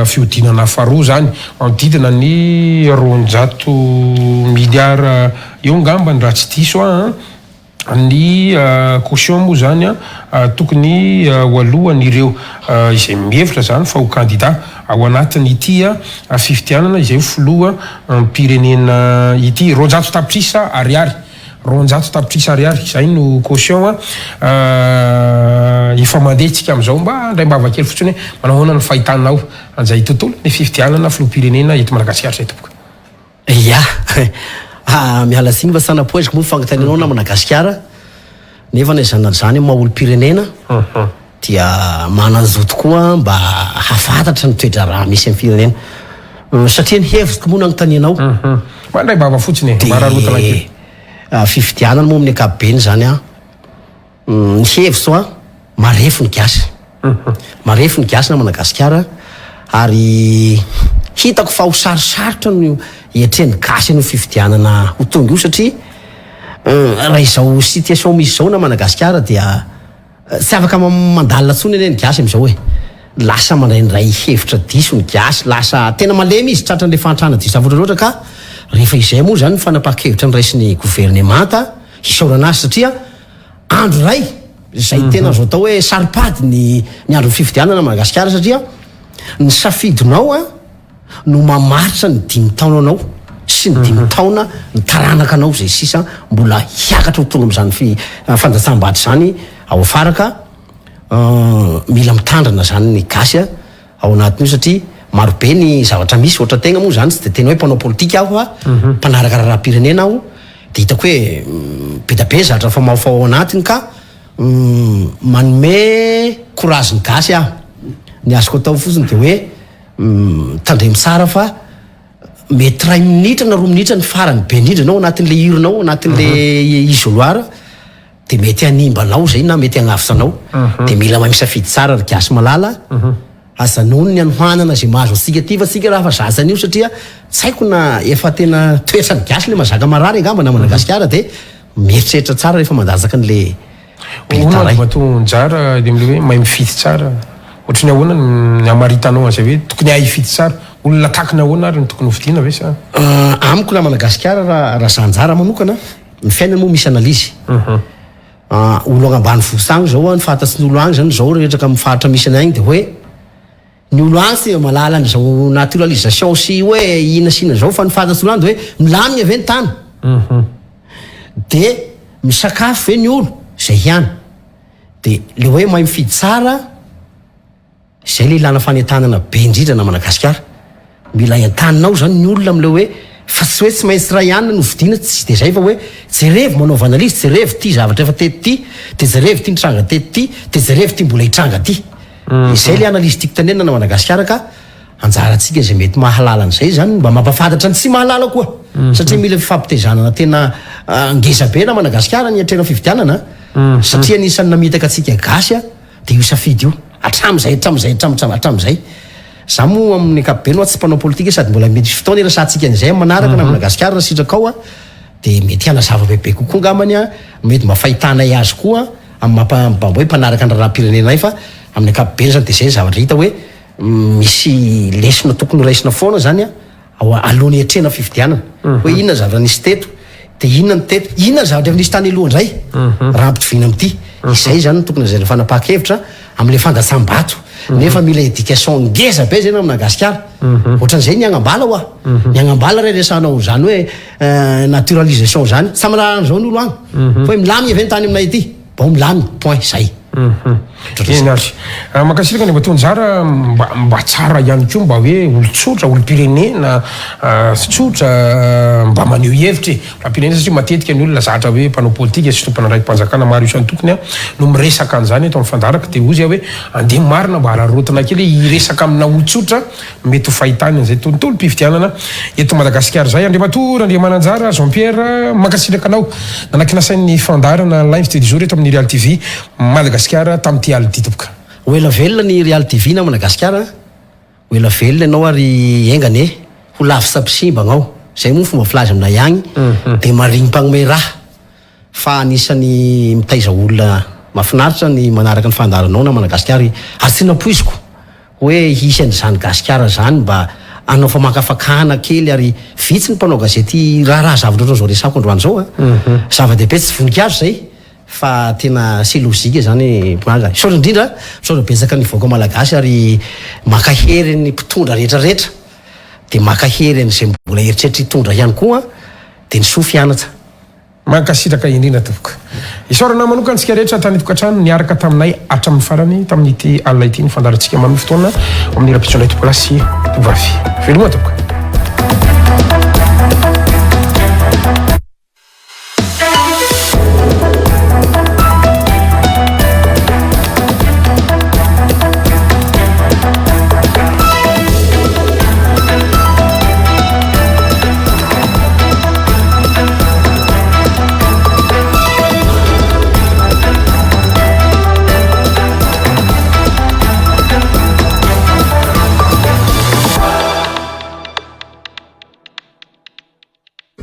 fiodinana faharoa zany manodidina ny 200 milliards eo ngamba ny raha tsy diso ny caution moa zany tokony hoalohan'ireo izay mihevitra zany fa ho candidat ao anatiny ity fifidianana izay filoha pirenena ity 200 tapitrisa ariary 200 tapitrisa ariary zay no caution efa mandehitsika am'izao mba ndray mbava kely fotsiny hoe manahoana ny fahitanao an'izay tontolo ny fifidianana filoha-pirenena eto Madagasikara zay tompoko ya miala tsiny fa sanapoeziko moa fangatanianao na Madagasikara nefa na zany maha-olo-pirenena dia mananzo tokoa mba hafantatra ny toetra raha misy amin'ny firenena satria ny hevitsiko moa nagnontanianao mandray mbava fotsiny mararotana kely fifidianana moa amin'ny ankapobeny zany ny hevitso marefo ny gasy marefo ny gasy na Madagasikara ary hitako fa ho sarosarotra no etreny gasy no fifidianana ho tonga io satria raha izao situation misy zao na Madagasikara dia tsy afaka mandalina tsony eny ny gasy am'izao hoe lasa mandraindray hevitra diso ny gasy lasa tena malemy izy tratran'le fantrana diso zavatra loatra ka rehefa izay moa zany ny fanapaka-hevitra ny raisin'ny gouvernemanta hisaorana azy satria andro ray zay tena zao atao hoe saripady ny andro fifidianana Madagasikara satria ny safidinao no mamaritra ny 5 taona anao sy ny 5 taona ny taranaka anao zay sisa mbola hiakatra ho tonga am'izany fandatsam-bady zany ao afaraka mila mitandrina zany ny gasy ao anatin'io satria marobe ny zavatra misy ohatra tegna moa zany tsy de tena hoe mpanao politika aho mpanaraka raha-pirenena aho de hitako hoe be zavatra fa mahafao ao anatiny ka manome courage ny gasy aho ny azoko atao fotsiny de hoe tandremy tsara fa mety 3 minitra na 2 minitra ny farany be indrindra anao anatin'le hironao anatin'le isoloara de mety animbanao zay na mety agnavitsanao de mila mamisafidy tsara ry gasy malala azanony ny anohanana zay mahazo atsika ty fa tsika raha fa zazan'io satria tsy haiko na efa tena toetra ny gasy le mazaka marary angamba na Madagasikara de mieritreritra tsara rehefa mandazaka an'le matonjara de am'le hoe mahay mifidy tsara ohatrany ahoana ny amaritanao an'izay hoe tokony ahifidy tsara olona takina ahoana ary ny tokony hovidiana ve sa amiko na Madagasikara raha zanjara manokana ny fiainana moa misy analizy olo agnambany vosagny zao ny fatatsy ny olo agny zany zao rehetraka mifaritra misy anagny de hoe ny olo agny tsy malala an'izao naturalisation sy hoe inasina zao fa ny fatatsy olo agny de hoe milamina ave ny tany de misakafo ve ny olo zay ihany de le hoe mahay mifidy tsara zay le ilana fanetanana be indrindra na Madagasikara mila entaninao zany ny olona am'le hoe fa tsy hoe tsy maintsy raha ihany no vidiana tsy de zay fa hoe jerevy manao vanalisy jerevy ty zavatra efa teto ty de jerevy ty nitranga teto ty de jerevy ty mbola hitranga ty izay le analyse tiako tanena na Madagasikara ka anjaratsika zay mety mahalala an'izay zany mba mampafantatra ny tsy mahalala koa satria mila fifampitezanana tena ngeza be na Madagasikara ny atrena fifidianana satria nisan'ny namitaka atsika gasy de io safidy io atramizay za moa amin'ny ankapobeny tsy mpanao politika sady mbola mety fotoana irasantsika an'izay manaraka na Madagasikara raha sitrakao de mety hana zava-bebe kokoa ngamany mety mba fahitanay azy koa amin'ny hoe mpanaraka ny raha-pirenenay fa amin'ny ankapobeny zany de zay zavatra hita hoe misy lesona tokony raisina foana zany alohan'ny atrena fifidianana hoe inona zavatra nisy teto de inona ny teto inona zavatra efa nisy tany alohandray raha ampitovina am'ty izay zany tokony zay fanapaka-hevitra am'le fandatsam-bato nefa mila éducation ngeza be zay na Madagasikara ohatran'izay ny agnambala oa ny agnambala ray resanao zany hoe naturalisation zany samy raha zao ny olo agny fa hoe milamy avy ny tany aminay ity bon milamy point zay eny azy makasiraka ny mba tonjara mba tsara ihany ko mba hoe olotsotra olo-pirenena tsotra mba maneho hevitry pirenena satria matetika ny olona zatra hoe mpanao politika sy tompana raiky mpanjakana maro isan'ny tokony a no miresaka an'izany eto amin'ny fandaraka de ozy hoe andeha marina mba hararotina kely hiresaka amina olotsotra mety ho fahitany an'izay tontolo mpividianana eto Madagasikara zay Andriamatora Andriamananjara Jean Pierre makasiraka anao nanaky-nasain'ny fandarana live téléjour eto amin'ny Real TV Madagasikara tamin'ity ality topoka oela velona ny Real TV na Madagasikara oela velona ianao ary engane ho lavitra mpisimbagnao zay moa fomba filaza aminay agny de marigny mpagnome raha fa anisany mitaiza olona mafinaritra ny manaraka ny fandaranao na Madagasikara atsinapoiziko hoe hisy an'izany Gasikara zany mba anao fa makafakana kely ary vitsy ny mpanao gazety raha zavatra ohatrany zao resako androany zao zava-dehibe tsy voninkazo zay fa tena c'est logique zany maga saotra indrindra saotra betsaka ny voaka malagasy ary makahery ny mpitondra rehetrarehetra de makahery an'izay mbola eritreritry hitondra ihany koa de ny soa fianatra mankasiraka indrindra topoka isaorana manokana antsika rehetra tany tokantrano niaraka taminay hatramin'ny farany tamin'ity alina ity ny fandarantsika mamy fotoana amin'ny rapitronay topolasy tovavy veloma topoka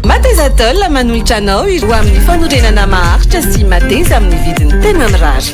Matezatol manolotra anao ho amin'ny fanorenana maharitra sy mateza amin'ny vidiny tena mirary.